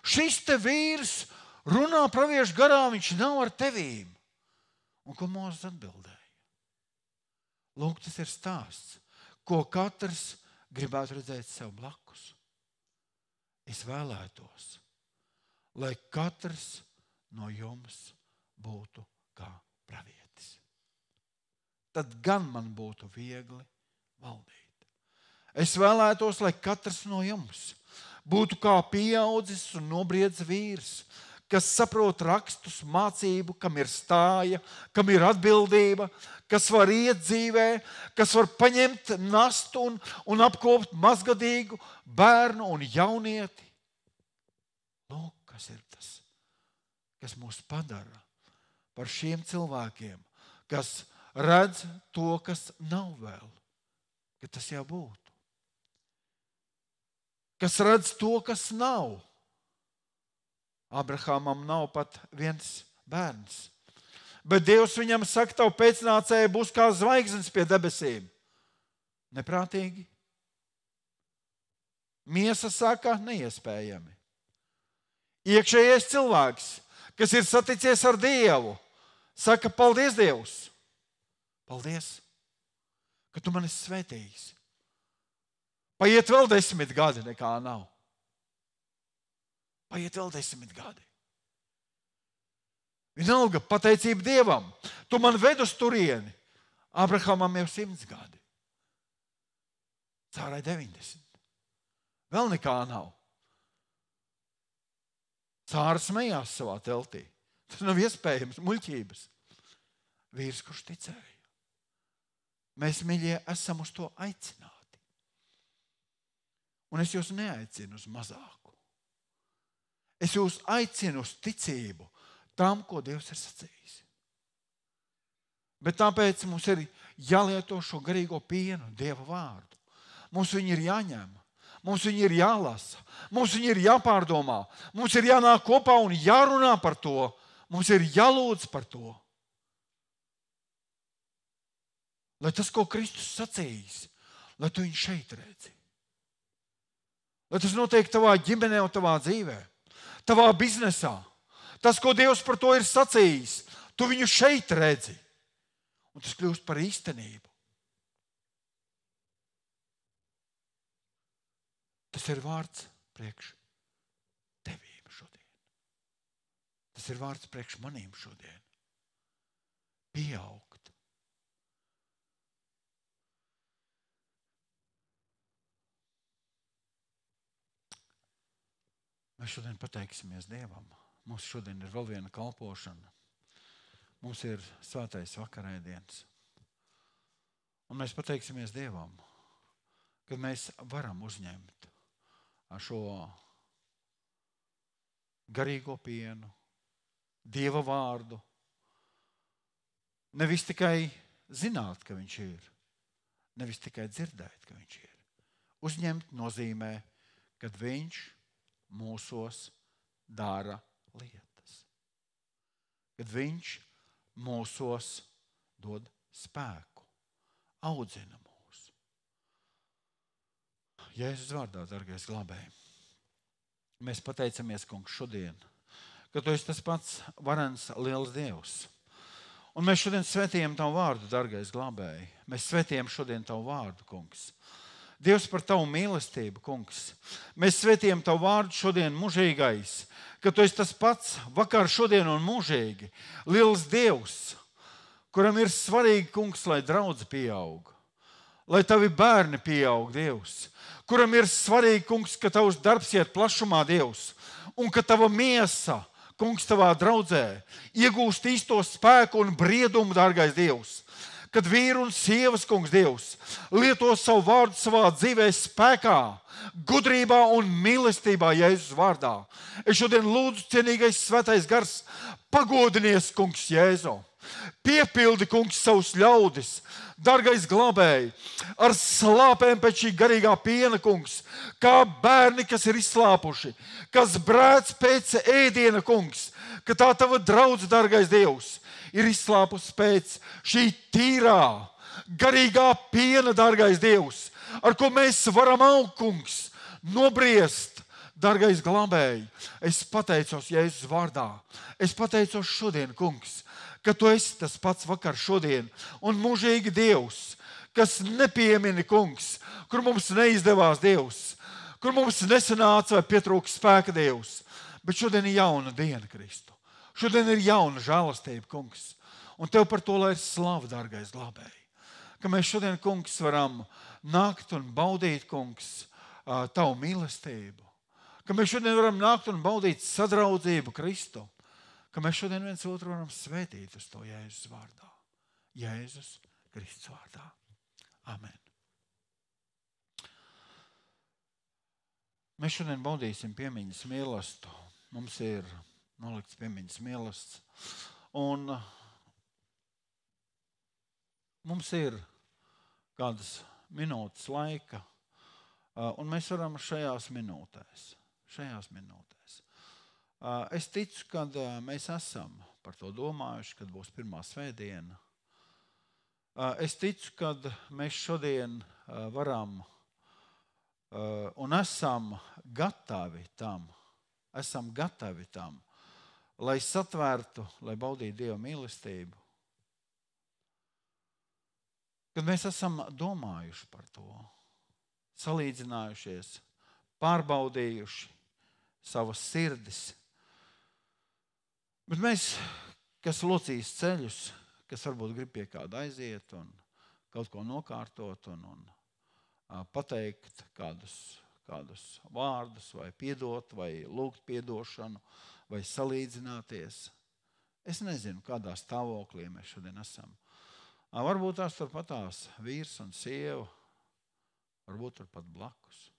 šis te vīrs runā pravieša garā, viņš nav ar tevīm. Un ko Mūzes atbildēja? Lūk, tas ir stāsts, ko katrs gribētu redzēt sev blakus. Es vēlētos, lai katrs no jums būtu kā pravietis. Tad gan man būtu viegli valdīt. Es vēlētos, lai katrs no jums būtu kā pieaudzis un nobriedz vīrs, kas saprot rakstus, mācību, kam ir stāja, kam ir atbildība, kas var iet dzīvē, kas var paņemt nastu un apkopt mazgadīgu bērnu un jaunieti. Lūk, kas ir tas, kas mūs padara par šiem cilvēkiem, kas redz to, kas nav vēl, ka tas jau būtu. Kas redz to, kas nav. Abrahamam nav pat viens bērns. Bet Dievs viņam saka, tavu pēcnācēji būs kā zvaigznes pie debesīm. Neprātīgi. Miesa saka, neiespējami. Iekšējais cilvēks, kas ir saticies ar Dievu, saka, paldies, Dievs. Paldies, ka tu mani esi svētījis. Paiet vēl 10 gadi, nekā nav. Paiet vēl 10 gadi. Vienalga, pateicība Dievam. Tu man ved uz turieni. Abrahamam jau 100 gadi. Sārai 90. Vēl nekā nav. Sāra smējās savā teltī. Tas nav iespējams, muļķības. Vīrs, kurš ticēja. Mēs, mīļie, esam uz to aicināti. Un es jūs neaicinu uz mazāku. Es jūs aicinu uz ticību tam, ko Dievs ir sacījis. Bet tāpēc mums ir jālieto šo garīgo pienu, Dieva vārdu. Mums viņi ir jāņem, mums viņi ir jālasa, mums viņi ir jāpārdomā, mums ir jānāk kopā un jārunā par to, mums ir jālūdz par to. Lai tas, ko Kristus sacījis, lai tu viņu šeit redzi. Lai tas notiek tavā ģimenē un tavā dzīvē. Tavā biznesā. Tas, ko Dievs par to ir sacījis, tu viņu šeit redzi. Un tas kļūst par īstenību. Tas ir vārds priekš tevīm šodien. Tas ir vārds priekš manīm šodien. Pieaugt. Mēs šodien pateiksimies Dievam. Mums šodien ir vēl viena kalpošana. Mums ir svētais vakarēdienas. Un mēs pateiksimies Dievam, kad mēs varam uzņemt šo garīgo pienu, Dieva vārdu. Nevis tikai zināt, ka viņš ir, nevis tikai dzirdēt, ka viņš ir. Uzņemt nozīmē, kad viņš mūsos dara lietas. Kad viņš mūsos dod spēku, audzina mūs. Jēzus vārdā, dargais glābēji, mēs pateicamies, kungs, šodien, ka tu esi tas pats varens liels Dievs. Un mēs šodien svētījam tavu vārdu, dargais glābēji. Mēs svētījam šodien tavu vārdu, kungs. Dievs, par tavu mīlestību, kungs. Mēs svētījam tavu vārdu šodien mūžīgais, ka tu esi tas pats vakar, šodien un mūžīgi. Liels Dievs, kuram ir svarīgi, kungs, lai draudze pieaug, lai tavi bērni pieaug, Dievs. Kuram ir svarīgi, kungs, ka tavs darbs iet plašumā, Dievs, un ka tava miesa, kungs, tavā draudzē iegūst īsto spēku un briedumu, dārgais Dievs. Kad vīri un sievas, kungs, Dievs, lieto savu vārdu savā dzīvē spēkā, gudrībā un mīlestībā, Jēzus vārdā. Es šodien lūdzu, cienīgais svētais gars, pagodinies, kungs, Jēzu. Piepildi, kungs, savus ļaudis, dargais glābēji, ar slāpēm pēc šī garīgā piena, kungs, kā bērni, kas ir izslāpuši, kas brēc pēc ēdiena, kungs, ka tā tava draudze, dargais Dievs, ir izslāpusi pēc šī tīrā, garīgā piena, dargais Dievs, ar ko mēs varam augt, kungs, nobriest, dargais glābēji. Es pateicos Jēzus vārdā, es pateicos šodien, kungs, ka tu esi tas pats vakar, šodien un mūžīgi Dievs, kas nepiemini, kungs, kur mums neizdevās, Dievs, kur mums nesanāca vai pietrūks spēka, Dievs. Bet šodien ir jauna diena, Kristu. Šodien ir jauna žēlastība, kungs. Un tev par to lai ir slava, dārgais glābēji. Ka mēs šodien, kungs, varam nākt un baudīt, kungs, tavu mīlestību. Ka mēs šodien varam nākt un baudīt sadraudzību, Kristu. Ka mēs šodien viens otru varam svētīt uz to Jēzus vārdā. Jēzus Kristus vārdā. Amen. Mēs šodien baudīsim piemiņas mīlestību. Mums ir nolikts piemiņas mīlestība. Un mums ir kādas minūtes laika. Un mēs varam šajās minūtēs. Es ticu, ka mēs esam par to domājuši, kad būs pirmā svētdiena. Es ticu, ka mēs šodien varam un esam gatavi tam, lai satvērtu, lai baudītu Dieva mīlestību. Kad mēs esam domājuši par to, salīdzinājušies, pārbaudījuši savas sirdis. Bet mēs, kas locīs ceļus, kas varbūt grib pie kāda aiziet un kaut ko nokārtot un pateikt kādus vārdus, vai piedot, vai lūgt piedošanu, vai salīdzināties. Es nezinu, kādā stāvoklī mēs šodien esam. Varbūt tās turpatās vīrs un sieva, varbūt turpat blakus.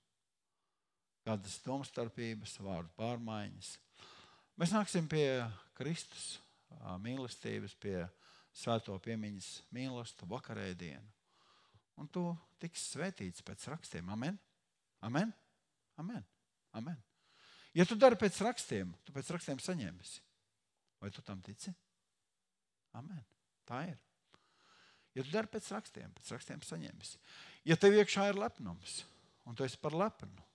Kādas domstarpības, vārdu pārmaiņas. Mēs nāksim pie Kristus mīlestības, pie svēto piemiņas mīlestību vakarēdienu. Un tu tiks svētīts pēc rakstiem. Amen? Amen? Amen? Amen. Ja tu dari pēc rakstiem, tu pēc rakstiem saņemsi. Vai tu tam tici? Amen. Tā ir. Ja tu dari pēc rakstiem saņemsi. Ja tev iekšā ir lepnums, un tu esi par lepnu,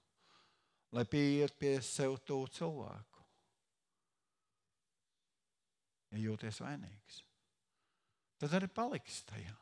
lai pieiet pie sev tuvu cilvēku, ja jūties vainīgs, tad arī paliks tajā.